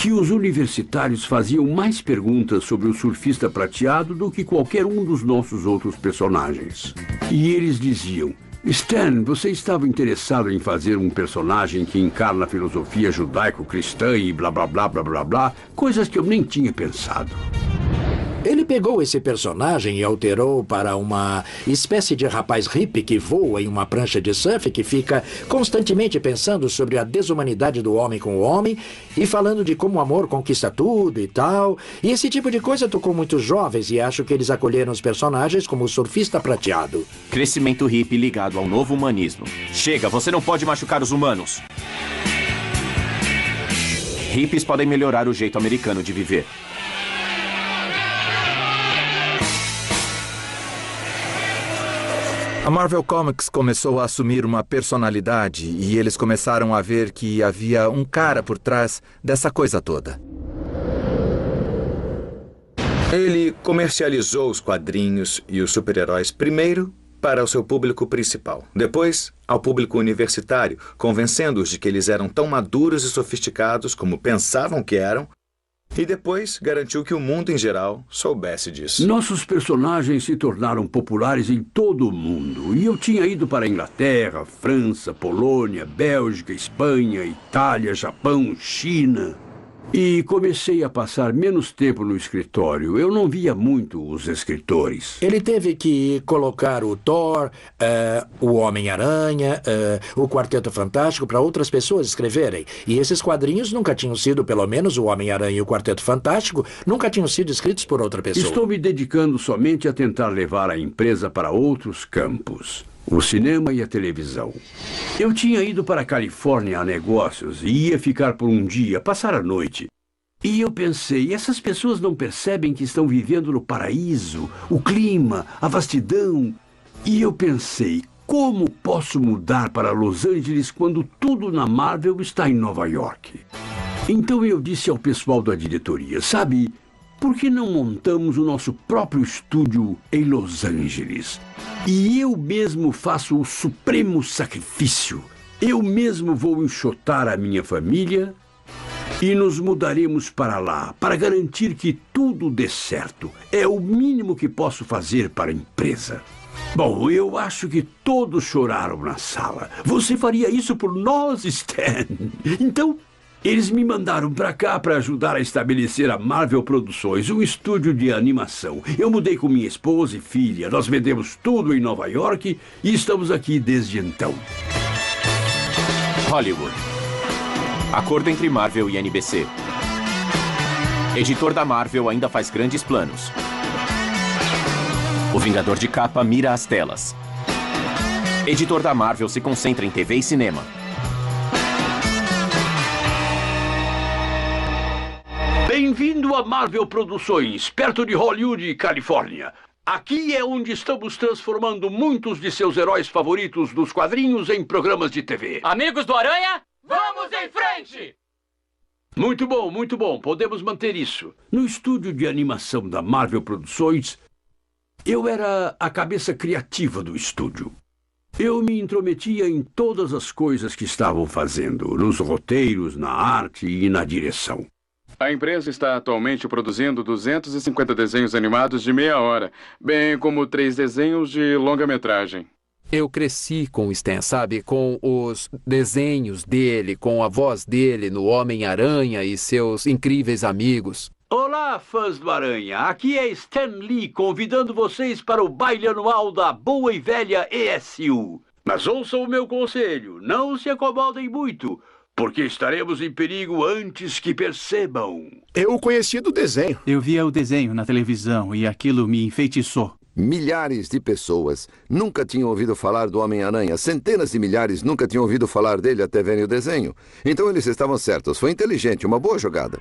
[SPEAKER 14] que os universitários faziam mais perguntas sobre o surfista prateado do que qualquer um dos nossos outros personagens. E eles diziam: Stan, você estava interessado em fazer um personagem que encarna a filosofia judaico-cristã e blá blá blá blá blá blá, coisas que eu nem tinha pensado.
[SPEAKER 4] Ele pegou esse personagem e alterou para uma espécie de rapaz hippie que voa em uma prancha de surf, que fica constantemente pensando sobre a desumanidade do homem com o homem e falando de como o amor conquista tudo e tal. E esse tipo de coisa tocou muitos jovens e acho que eles acolheram os personagens como o surfista prateado.
[SPEAKER 1] Crescimento hippie ligado ao novo humanismo. Chega, você não pode machucar os humanos. Hippies podem melhorar o jeito americano de viver.
[SPEAKER 8] A Marvel Comics começou a assumir uma personalidade e eles começaram a ver que havia um cara por trás dessa coisa toda.
[SPEAKER 16] Ele comercializou os quadrinhos e os super-heróis primeiro para o seu público principal, depois ao público universitário, convencendo-os de que eles eram tão maduros e sofisticados como pensavam que eram, e depois garantiu que o mundo em geral soubesse disso.
[SPEAKER 14] Nossos personagens se tornaram populares em todo o mundo. E eu tinha ido para a Inglaterra, França, Polônia, Bélgica, Espanha, Itália, Japão, China. E comecei a passar menos tempo no escritório. Eu não via muito os escritores.
[SPEAKER 4] Ele teve que colocar o Thor, o Homem-Aranha, o Quarteto Fantástico para outras pessoas escreverem. E esses quadrinhos nunca tinham sido, pelo menos o Homem-Aranha e o Quarteto Fantástico, nunca tinham sido escritos por outra pessoa.
[SPEAKER 14] Estou me dedicando somente a tentar levar a empresa para outros campos. O cinema e a televisão. Eu tinha ido para a Califórnia a negócios e ia ficar por um dia, passar a noite. E eu pensei, essas pessoas não percebem que estão vivendo no paraíso, o clima, a vastidão. E eu pensei, como posso mudar para Los Angeles quando tudo na Marvel está em Nova York? Então eu disse ao pessoal da diretoria, sabe, por que não montamos o nosso próprio estúdio em Los Angeles? E eu mesmo faço o supremo sacrifício. Eu mesmo vou enxotar a minha família e nos mudaremos para lá, para garantir que tudo dê certo. É o mínimo que posso fazer para a empresa. Bom, eu acho que todos choraram na sala. Você faria isso por nós, Stan? Então, eles me mandaram para cá para ajudar a estabelecer a Marvel Produções, um estúdio de animação. Eu mudei com minha esposa e filha. Nós vendemos tudo em Nova York e estamos aqui desde então.
[SPEAKER 1] Hollywood. Acordo entre Marvel e NBC. Editor da Marvel ainda faz grandes planos. O Vingador de Capa mira as telas. Editor da Marvel se concentra em TV e cinema.
[SPEAKER 14] Bem-vindo a Marvel Produções, perto de Hollywood, Califórnia. Aqui é onde estamos transformando muitos de seus heróis favoritos dos quadrinhos em programas de TV.
[SPEAKER 9] Amigos do Aranha, vamos em frente!
[SPEAKER 14] Muito bom, podemos manter isso. No estúdio de animação da Marvel Produções, eu era a cabeça criativa do estúdio. Eu me intrometia em todas as coisas que estavam fazendo, nos roteiros, na arte e na direção.
[SPEAKER 12] A empresa está atualmente produzindo 250 desenhos animados de meia hora, bem como 3 desenhos de longa-metragem.
[SPEAKER 13] Eu cresci com o Stan, sabe? Com os desenhos dele, com a voz dele no Homem-Aranha e seus incríveis amigos.
[SPEAKER 14] Olá, fãs do Aranha. Aqui é Stan Lee convidando vocês para o baile anual da boa e velha ESU. Mas ouçam o meu conselho, não se acomodem muito, porque estaremos em perigo antes que percebam.
[SPEAKER 15] Eu o conheci do desenho.
[SPEAKER 26] Eu via o desenho na televisão e aquilo me enfeitiçou.
[SPEAKER 20] Milhares de pessoas nunca tinham ouvido falar do Homem-Aranha. Centenas de milhares nunca tinham ouvido falar dele até verem o desenho. Então eles estavam certos. Foi inteligente, uma boa jogada.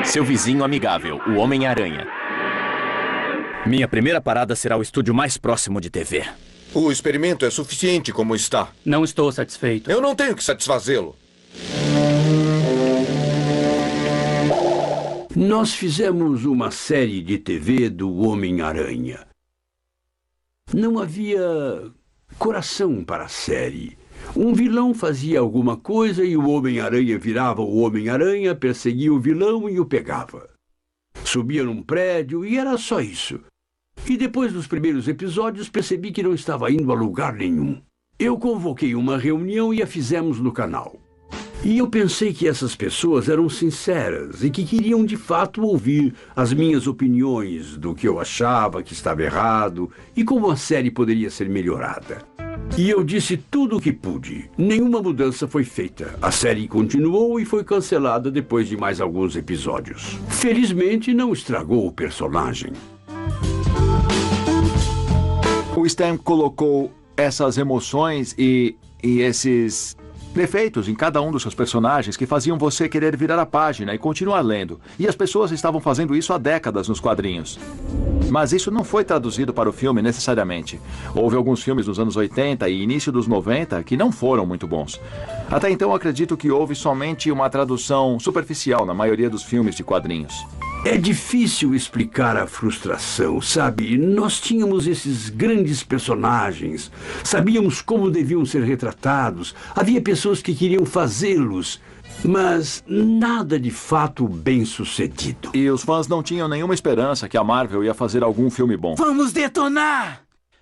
[SPEAKER 1] Seu vizinho amigável, o Homem-Aranha.
[SPEAKER 5] Minha primeira parada será o estúdio mais próximo de TV.
[SPEAKER 15] O experimento é suficiente como está.
[SPEAKER 9] Não estou satisfeito.
[SPEAKER 15] Eu não tenho que satisfazê-lo.
[SPEAKER 14] Nós fizemos uma série de TV do Homem-Aranha. Não havia coração para a série. Um vilão fazia alguma coisa e o Homem-Aranha virava o Homem-Aranha, perseguia o vilão e o pegava. Subia num prédio e era só isso. E depois dos primeiros episódios percebi que não estava indo a lugar nenhum. Eu convoquei uma reunião e a fizemos no canal. E eu pensei que essas pessoas eram sinceras e que queriam de fato ouvir as minhas opiniões do que eu achava que estava errado e como a série poderia ser melhorada. E eu disse tudo o que pude. Nenhuma mudança foi feita. A série continuou e foi cancelada depois de mais alguns episódios. Felizmente não estragou o personagem.
[SPEAKER 2] O Stan colocou essas emoções e esses defeitos em cada um dos seus personagens que faziam você querer virar a página e continuar lendo. E as pessoas estavam fazendo isso há décadas nos quadrinhos. Mas isso não foi traduzido para o filme necessariamente. Houve alguns filmes dos anos 80 e início dos 90 que não foram muito bons. Até então, acredito que houve somente uma tradução superficial na maioria dos filmes de quadrinhos.
[SPEAKER 14] É difícil explicar a frustração, sabe? Nós tínhamos esses grandes personagens, sabíamos como deviam ser retratados, havia pessoas que queriam fazê-los, mas nada de fato bem-sucedido.
[SPEAKER 2] E os fãs não tinham nenhuma esperança que a Marvel ia fazer algum filme bom.
[SPEAKER 3] Vamos detonar!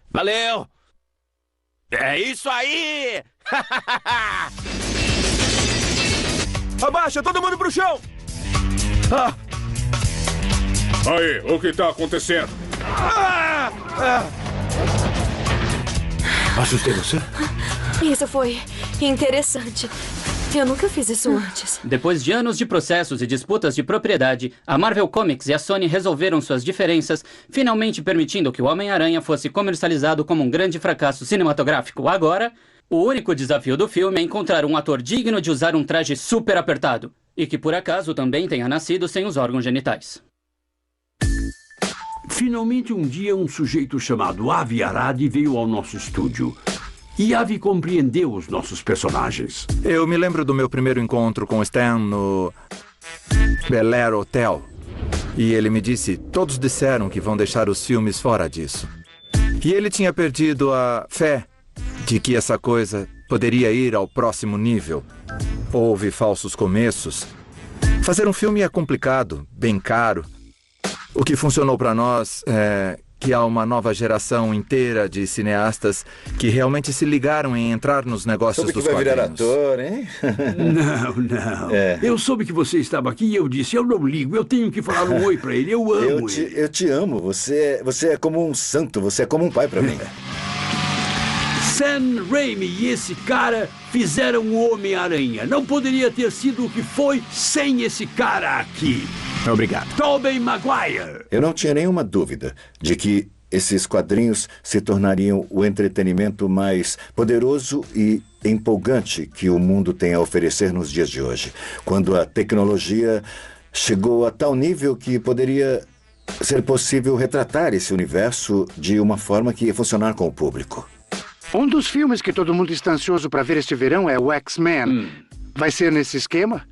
[SPEAKER 3] Valeu! É isso aí!
[SPEAKER 15] Abaixa, todo mundo pro chão!
[SPEAKER 3] Ah!
[SPEAKER 15] Aí, o que tá acontecendo?
[SPEAKER 3] Assustei você?
[SPEAKER 6] Isso foi interessante. Eu nunca fiz isso antes.
[SPEAKER 9] Depois de anos de processos e disputas de propriedade, a Marvel Comics e a Sony resolveram suas diferenças, finalmente permitindo que o Homem-Aranha fosse comercializado como um grande fracasso cinematográfico. Agora, o único desafio do filme é encontrar um ator digno de usar um traje super apertado e que, por acaso, também tenha nascido sem os órgãos genitais.
[SPEAKER 14] Finalmente, um dia, um sujeito chamado Avi Arad veio ao nosso estúdio. E Avi compreendeu os nossos personagens.
[SPEAKER 8] Eu me lembro do meu primeiro encontro com Stan no Bel Air Hotel. E ele me disse, todos disseram que vão deixar os filmes fora disso. E ele tinha perdido a fé de que essa coisa poderia ir ao próximo nível. Houve falsos começos. Fazer um filme é complicado, bem caro. O que funcionou para nós é que há uma nova geração inteira de cineastas que realmente se ligaram em entrar nos negócios dos quadrinhos.
[SPEAKER 15] Vai virar ator, hein?
[SPEAKER 14] Não. Eu soube que você estava aqui e eu disse, eu não ligo, eu tenho que falar um oi para ele, eu amo ele.
[SPEAKER 15] Eu te amo, você é como um santo, você é como um pai para mim.
[SPEAKER 14] Sam Raimi e esse cara fizeram o Homem-Aranha. Não poderia ter sido o que foi sem esse cara aqui.
[SPEAKER 2] Obrigado.
[SPEAKER 14] Tobey Maguire.
[SPEAKER 15] Eu não tinha nenhuma dúvida de que esses quadrinhos se tornariam o entretenimento mais poderoso e empolgante que o mundo tem a oferecer nos dias de hoje. Quando a tecnologia chegou a tal nível que poderia ser possível retratar esse universo de uma forma que ia funcionar com o público.
[SPEAKER 7] Um dos filmes que todo mundo está ansioso para ver este verão é o X-Men. Vai ser nesse esquema?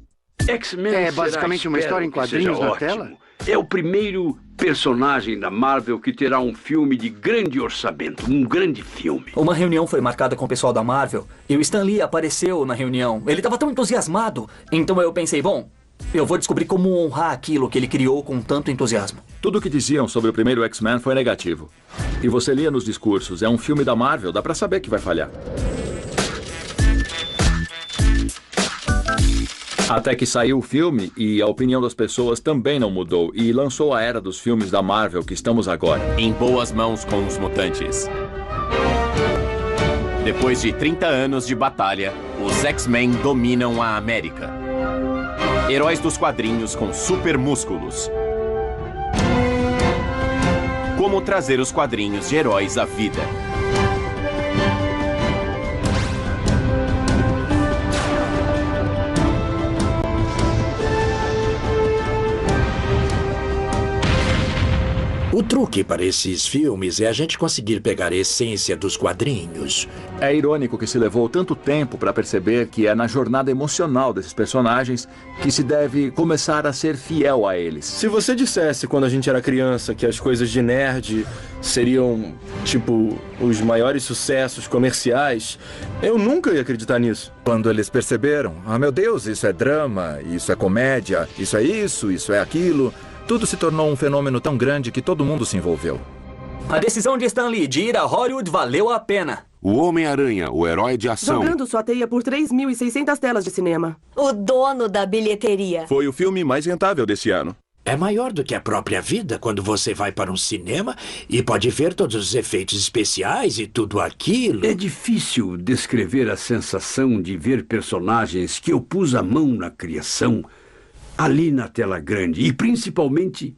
[SPEAKER 14] X-Men
[SPEAKER 7] é basicamente uma história em quadrinhos na tela?
[SPEAKER 14] É o primeiro personagem da Marvel que terá um filme de grande orçamento, um grande filme.
[SPEAKER 23] Uma reunião foi marcada com o pessoal da Marvel e o Stan Lee apareceu na reunião. Ele estava tão entusiasmado. Então eu pensei, bom, eu vou descobrir como honrar aquilo que ele criou com tanto entusiasmo.
[SPEAKER 2] Tudo o que diziam sobre o primeiro X-Men foi negativo. E você lia nos discursos, é um filme da Marvel, dá pra saber que vai falhar. Até que saiu o filme e a opinião das pessoas também não mudou e lançou a era dos filmes da Marvel que estamos agora.
[SPEAKER 1] Em boas mãos com os mutantes. Depois de 30 anos de batalha, os X-Men dominam a América. Heróis dos quadrinhos com super músculos. Como trazer os quadrinhos de heróis à vida.
[SPEAKER 4] O truque para esses filmes é a gente conseguir pegar a essência dos quadrinhos.
[SPEAKER 2] É irônico que se levou tanto tempo para perceber que é na jornada emocional desses personagens que se deve começar a ser fiel a eles.
[SPEAKER 11] Se você dissesse quando a gente era criança que as coisas de nerd seriam, tipo, os maiores sucessos comerciais, eu nunca ia acreditar nisso.
[SPEAKER 8] Quando eles perceberam, meu Deus, isso é drama, isso é comédia, isso é aquilo... Tudo se tornou um fenômeno tão grande que todo mundo se envolveu.
[SPEAKER 23] A decisão de Stan Lee de ir a Hollywood valeu a pena.
[SPEAKER 24] O Homem-Aranha, o herói de ação.
[SPEAKER 17] Dobrando sua teia por 3.600 telas de cinema.
[SPEAKER 6] O dono da bilheteria.
[SPEAKER 18] Foi o filme mais rentável desse ano.
[SPEAKER 4] É maior do que a própria vida quando você vai para um cinema e pode ver todos os efeitos especiais e tudo aquilo.
[SPEAKER 14] É difícil descrever a sensação de ver personagens que eu pus a mão na criação ali na tela grande e principalmente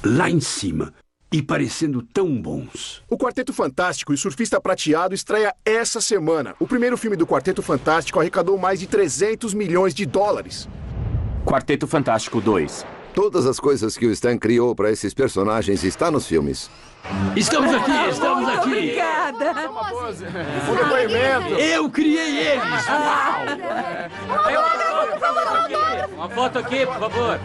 [SPEAKER 14] lá em cima e parecendo tão bons.
[SPEAKER 19] O Quarteto Fantástico e o Surfista Prateado estreia essa semana. O primeiro filme do Quarteto Fantástico arrecadou mais de 300 milhões de dólares.
[SPEAKER 1] Quarteto Fantástico 2.
[SPEAKER 20] Todas as coisas que o Stan criou para esses personagens estão nos filmes.
[SPEAKER 14] Estamos aqui, estamos aqui.
[SPEAKER 17] Obrigada.
[SPEAKER 19] Um depoimento.
[SPEAKER 14] Eu criei eles. Uau!
[SPEAKER 9] Uma foto aqui, por favor.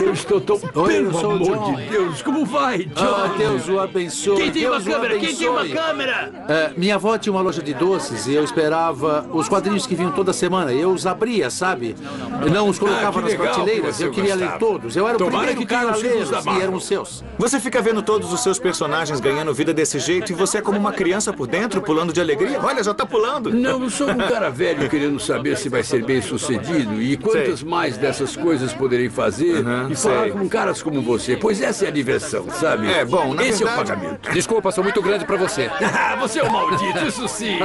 [SPEAKER 14] Eu estou tão...
[SPEAKER 21] Oi, eu
[SPEAKER 14] Pelo
[SPEAKER 21] sou o
[SPEAKER 14] amor
[SPEAKER 21] John.
[SPEAKER 14] de Deus, como vai, John?
[SPEAKER 21] Deus o abençoe.
[SPEAKER 14] Quem tem uma
[SPEAKER 21] Deus o
[SPEAKER 14] câmera? Quem tem uma
[SPEAKER 21] abençoe.
[SPEAKER 14] câmera?
[SPEAKER 21] Minha avó tinha uma loja de doces e eu esperava os quadrinhos que vinham toda semana. Eu os abria, sabe? Não os colocava
[SPEAKER 14] que
[SPEAKER 21] nas
[SPEAKER 14] legal
[SPEAKER 21] prateleiras.
[SPEAKER 14] que você
[SPEAKER 21] Eu queria ler
[SPEAKER 14] gostava.
[SPEAKER 21] todos. Eu era o
[SPEAKER 14] Tomara
[SPEAKER 21] primeiro
[SPEAKER 14] que
[SPEAKER 21] cara a
[SPEAKER 14] tenham sido
[SPEAKER 21] ler
[SPEAKER 14] os da
[SPEAKER 21] e
[SPEAKER 14] Marvel.
[SPEAKER 21] eram os seus.
[SPEAKER 16] Você fica vendo todos os seus personagens ganhando vida desse jeito e você é como uma criança por dentro, pulando de alegria. Olha, já tá pulando.
[SPEAKER 14] Não, eu sou um cara velho querendo saber se vai ser bem sucedido e quantas mais dessas coisas poderei fazer e falar com caras como você, pois essa é a diversão, sabe?
[SPEAKER 16] É, bom, na
[SPEAKER 14] esse
[SPEAKER 16] verdade...
[SPEAKER 14] é o pagamento.
[SPEAKER 13] Desculpa, sou muito grande pra você.
[SPEAKER 14] Você é um maldito, isso sim.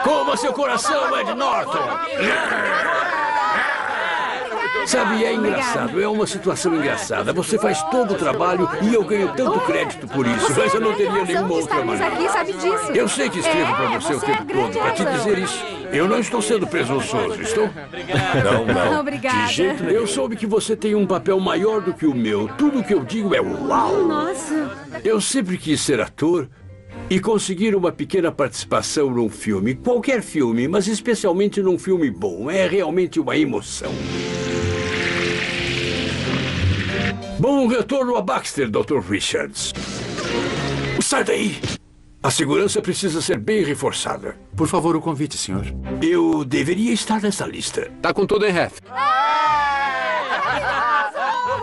[SPEAKER 14] Coma seu coração, Ed Norton. Sabe, é engraçado, é uma situação engraçada. Você faz todo o trabalho e eu ganho tanto crédito por isso, mas eu não teria nenhuma outra maneira.
[SPEAKER 17] Aqui, sabe disso?
[SPEAKER 14] Eu sei que escrevo pra você o tempo todo para te dizer isso. Eu não estou sendo presunçoso, estou? Não.
[SPEAKER 17] Obrigada.
[SPEAKER 14] De jeito nenhum. Eu soube que você tem um papel maior do que o meu. Tudo que eu digo é uau.
[SPEAKER 17] Nossa.
[SPEAKER 14] Eu sempre quis ser ator e conseguir uma pequena participação num filme. Qualquer filme, mas especialmente num filme bom. É realmente uma emoção. Bom retorno a Baxter, Dr. Richards. Sai daí! A segurança precisa ser bem reforçada.
[SPEAKER 21] Por favor, o convite, senhor.
[SPEAKER 14] Eu deveria estar nessa lista.
[SPEAKER 13] Tá com tudo em ref.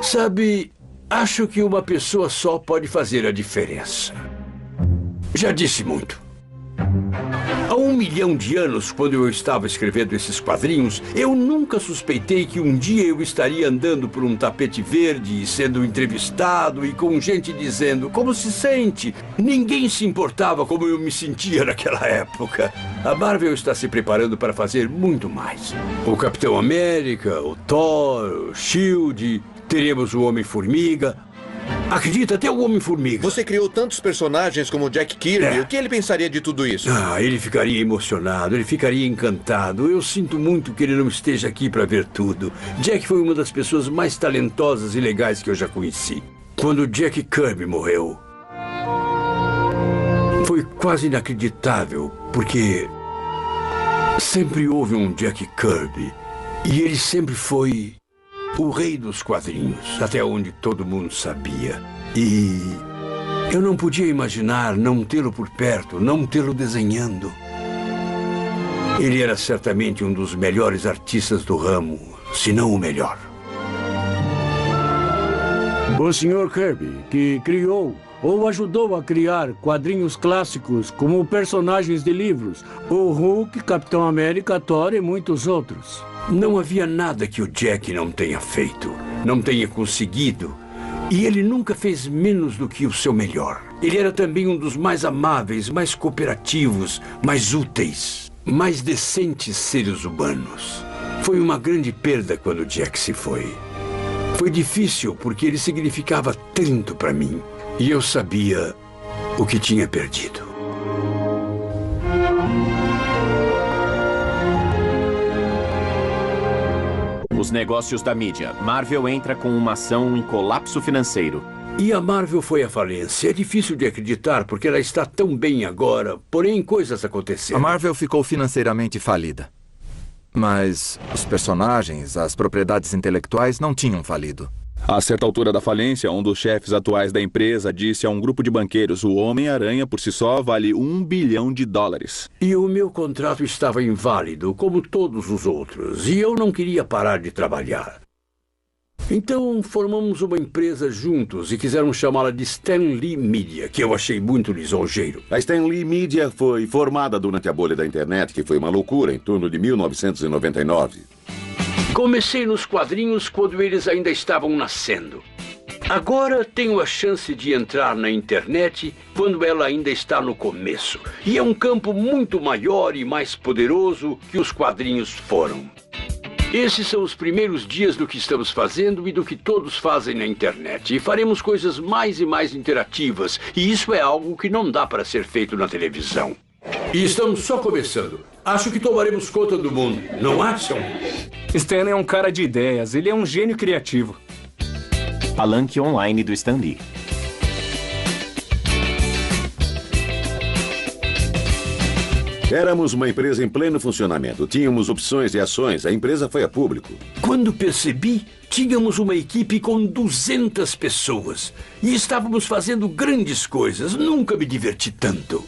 [SPEAKER 14] Sabe, acho que uma pessoa só pode fazer a diferença. Já disse muito. Há 1 milhão de anos, quando eu estava escrevendo esses quadrinhos, eu nunca suspeitei que um dia eu estaria andando por um tapete verde e sendo entrevistado e com gente dizendo como se sente. Ninguém se importava como eu me sentia naquela época. A Marvel está se preparando para fazer muito mais. O Capitão América, o Thor, o Shield, teremos o Homem-Formiga. Acredita, até o Homem-Formiga.
[SPEAKER 16] Você criou tantos personagens como Jack Kirby. O que ele pensaria de tudo isso?
[SPEAKER 14] Ele ficaria emocionado, ele ficaria encantado. Eu sinto muito que ele não esteja aqui para ver tudo. Jack foi uma das pessoas mais talentosas e legais que eu já conheci. Quando Jack Kirby morreu, foi quase inacreditável, porque sempre houve um Jack Kirby e ele sempre foi o rei dos quadrinhos, até onde todo mundo sabia. E eu não podia imaginar não tê-lo por perto, não tê-lo desenhando. Ele era certamente um dos melhores artistas do ramo, se não o melhor.
[SPEAKER 22] O Sr. Kirby, que criou ou ajudou a criar quadrinhos clássicos como personagens de livros, o Hulk, Capitão América, Thor e muitos outros.
[SPEAKER 14] Não havia nada que o Jack não tenha feito, não tenha conseguido. E ele nunca fez menos do que o seu melhor. Ele era também um dos mais amáveis, mais cooperativos, mais úteis, mais decentes seres humanos. Foi uma grande perda quando Jack se foi. Foi difícil porque ele significava tanto para mim. E eu sabia o que tinha perdido.
[SPEAKER 1] O Os negócios da mídia. Marvel entra com uma ação em colapso financeiro.
[SPEAKER 14] E a Marvel foi à falência. É difícil de acreditar porque ela está tão bem agora, porém coisas aconteceram.
[SPEAKER 8] A Marvel ficou financeiramente falida. Mas os personagens, as propriedades intelectuais não tinham falido.
[SPEAKER 18] A certa altura da falência, um dos chefes atuais da empresa disse a um grupo de banqueiros: o Homem-Aranha por si só vale $1 bilhão.
[SPEAKER 14] E o meu contrato estava inválido, como todos os outros, e eu não queria parar de trabalhar. Então formamos uma empresa juntos e quiseram chamá-la de Stan Lee Media, que eu achei muito lisonjeiro.
[SPEAKER 24] A Stan Lee Media foi formada durante a bolha da internet, que foi uma loucura, em torno de 1999.
[SPEAKER 14] Comecei nos quadrinhos quando eles ainda estavam nascendo. Agora tenho a chance de entrar na internet quando ela ainda está no começo. E é um campo muito maior e mais poderoso que os quadrinhos foram. Esses são os primeiros dias do que estamos fazendo e do que todos fazem na internet. E faremos coisas mais e mais interativas. E isso é algo que não dá para ser feito na televisão. E estamos só começando. Acho que tomaremos conta do mundo, não acham?
[SPEAKER 3] Stan é um cara de ideias. Ele é um gênio criativo.
[SPEAKER 1] Palanque online do Stan Lee.
[SPEAKER 24] Éramos uma empresa em pleno funcionamento. Tínhamos opções e ações. A empresa foi a público.
[SPEAKER 14] Quando percebi, tínhamos uma equipe com 200 pessoas. E estávamos fazendo grandes coisas. Nunca me diverti tanto.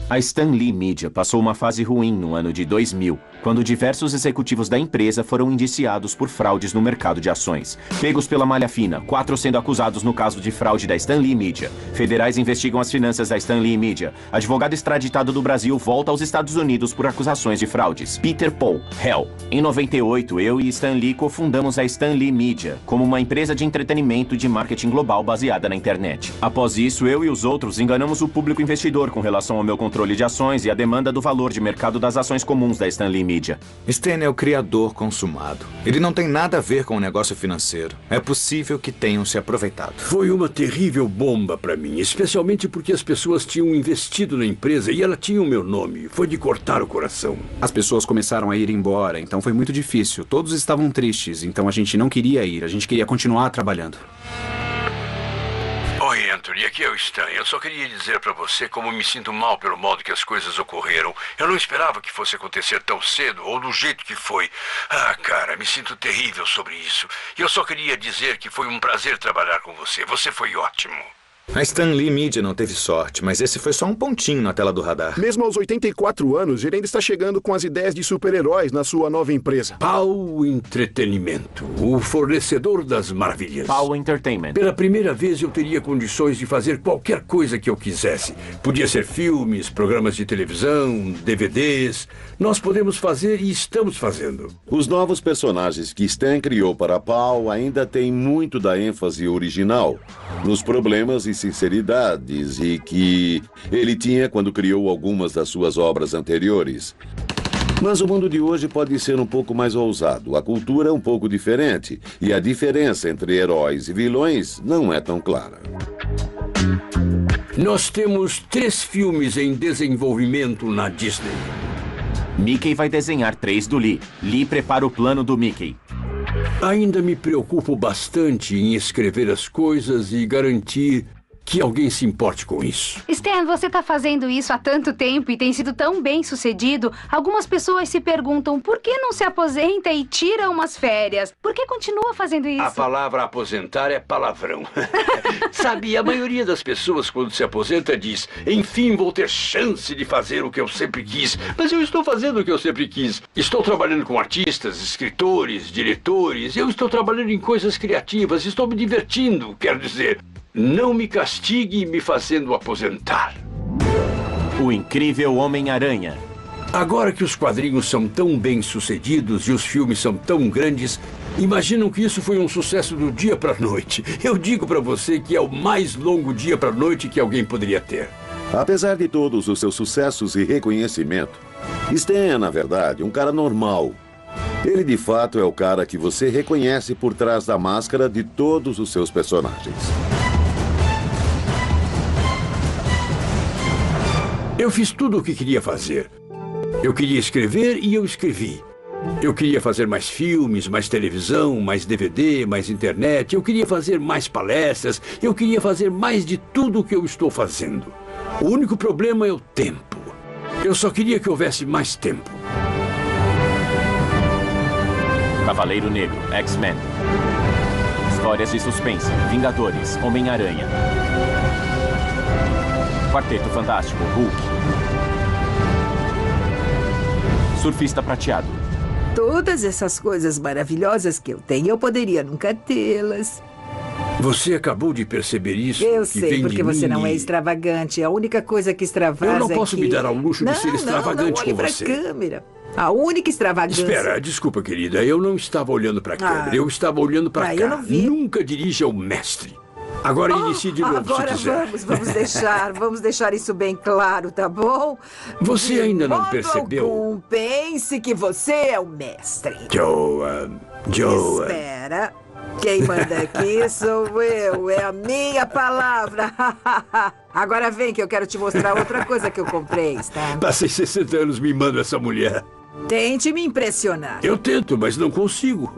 [SPEAKER 1] A Stan Lee Media passou uma fase ruim no ano de 2000, quando diversos executivos da empresa foram indiciados por fraudes no mercado de ações. Pegos pela malha fina, 4 sendo acusados no caso de fraude da Stan Lee Media. Federais investigam as finanças da Stan Lee Media. Advogado extraditado do Brasil volta aos Estados Unidos por acusações de fraudes. Peter Paul, réu. Em 98, eu e Stan Lee cofundamos a Stan Lee Media, como uma empresa de entretenimento e de marketing global baseada na internet. Após isso, eu e os outros enganamos o público investidor com relação ao meu controle de ações e a demanda do valor de mercado das ações comuns da Stan Lee Media.
[SPEAKER 16] Stan é o criador consumado. Ele não tem nada a ver com o negócio financeiro. É possível que tenham se aproveitado.
[SPEAKER 14] Foi uma terrível bomba para mim, especialmente porque as pessoas tinham investido na empresa e ela tinha o meu nome. Foi de cortar o coração.
[SPEAKER 5] As pessoas começaram a ir embora, então foi muito difícil. Todos estavam tristes, então a gente não queria ir, a gente queria continuar trabalhando.
[SPEAKER 14] Oi, Anthony, aqui é o Stan. Eu só queria dizer pra você como me sinto mal pelo modo que as coisas ocorreram. Eu não esperava que fosse acontecer tão cedo ou do jeito que foi. Ah, cara, me sinto terrível sobre isso. E eu só queria dizer que foi um prazer trabalhar com você. Você foi ótimo.
[SPEAKER 16] A Stan Lee Media não teve sorte, mas esse foi só um pontinho na tela do radar.
[SPEAKER 19] Mesmo aos 84 anos, ele ainda está chegando com as ideias de super-heróis na sua nova empresa.
[SPEAKER 14] Pau Entretenimento, o fornecedor das maravilhas.
[SPEAKER 1] Pau Entertainment.
[SPEAKER 14] Pela primeira vez eu teria condições de fazer qualquer coisa que eu quisesse. Podia ser filmes, programas de televisão, DVDs. Nós podemos fazer e estamos fazendo.
[SPEAKER 24] Os novos personagens que Stan criou para a Pau ainda têm muito da ênfase original, nos problemas e sinceridades e que ele tinha quando criou algumas das suas obras anteriores. Mas o mundo de hoje pode ser um pouco mais ousado, a cultura é um pouco diferente e a diferença entre heróis e vilões não é tão clara.
[SPEAKER 14] Nós temos 3 filmes em desenvolvimento na Disney.
[SPEAKER 1] Mickey vai desenhar 3 do Lee. Lee prepara o plano do Mickey.
[SPEAKER 14] Ainda me preocupo bastante em escrever as coisas e garantir que alguém se importe com isso.
[SPEAKER 10] Stan, você está fazendo isso há tanto tempo e tem sido tão bem sucedido. Algumas pessoas se perguntam por que não se aposenta e tira umas férias? Por que continua fazendo isso?
[SPEAKER 14] A palavra aposentar é palavrão. Sabe, a maioria das pessoas quando se aposenta diz: enfim, vou ter chance de fazer o que eu sempre quis. Mas eu estou fazendo o que eu sempre quis. Estou trabalhando com artistas, escritores, diretores. Eu estou trabalhando em coisas criativas. Estou me divertindo, quero dizer. Não me castigue me fazendo aposentar.
[SPEAKER 1] O Incrível Homem-Aranha.
[SPEAKER 14] Agora que os quadrinhos são tão bem-sucedidos e os filmes são tão grandes, imaginam que isso foi um sucesso do dia para a noite. Eu digo para você que é o mais longo dia para a noite que alguém poderia ter.
[SPEAKER 24] Apesar de todos os seus sucessos e reconhecimento, Stan é, na verdade, um cara normal. Ele, de fato, é o cara que você reconhece por trás da máscara de todos os seus personagens.
[SPEAKER 14] Eu fiz tudo o que queria fazer. Eu queria escrever e eu escrevi. Eu queria fazer mais filmes, mais televisão, mais DVD, mais internet. Eu queria fazer mais palestras. Eu queria fazer mais de tudo o que eu estou fazendo. O único problema é o tempo. Eu só queria que houvesse mais tempo.
[SPEAKER 1] Cavaleiro Negro, X-Men. Histórias de suspense, Vingadores, Homem-Aranha. Quarteto Fantástico, Hulk. Surfista Prateado.
[SPEAKER 2] Todas essas coisas maravilhosas que eu tenho, eu poderia nunca tê-las.
[SPEAKER 14] Você acabou de perceber isso?
[SPEAKER 2] Eu
[SPEAKER 14] que
[SPEAKER 2] sei,
[SPEAKER 14] vem
[SPEAKER 2] porque
[SPEAKER 14] de
[SPEAKER 2] você
[SPEAKER 14] mim
[SPEAKER 2] não é
[SPEAKER 14] e-
[SPEAKER 2] extravagante. A única coisa que extravasa
[SPEAKER 14] Eu não posso
[SPEAKER 2] é que...
[SPEAKER 14] me dar ao luxo de ser extravagante
[SPEAKER 2] não, olhe
[SPEAKER 14] com você.
[SPEAKER 2] pra câmera. A única extravagância...
[SPEAKER 14] Espera, desculpa, querida. Eu não estava olhando para a câmera. Eu estava olhando para cá.
[SPEAKER 2] eu não vi.
[SPEAKER 14] Nunca dirija o mestre. Agora inicie de novo,
[SPEAKER 2] Agora
[SPEAKER 14] se quiser.
[SPEAKER 2] vamos deixar isso bem claro, tá bom?
[SPEAKER 14] Você
[SPEAKER 2] De
[SPEAKER 14] ainda não
[SPEAKER 2] modo
[SPEAKER 14] percebeu?
[SPEAKER 2] algum, pense que você é o mestre.
[SPEAKER 14] Joan.
[SPEAKER 2] Espera. Quem manda aqui sou eu. É a minha palavra. Agora vem que eu quero te mostrar outra coisa que eu comprei, Stan.
[SPEAKER 14] Passei 60 anos mimando essa mulher.
[SPEAKER 2] Tente me impressionar.
[SPEAKER 14] Eu tento, mas não consigo.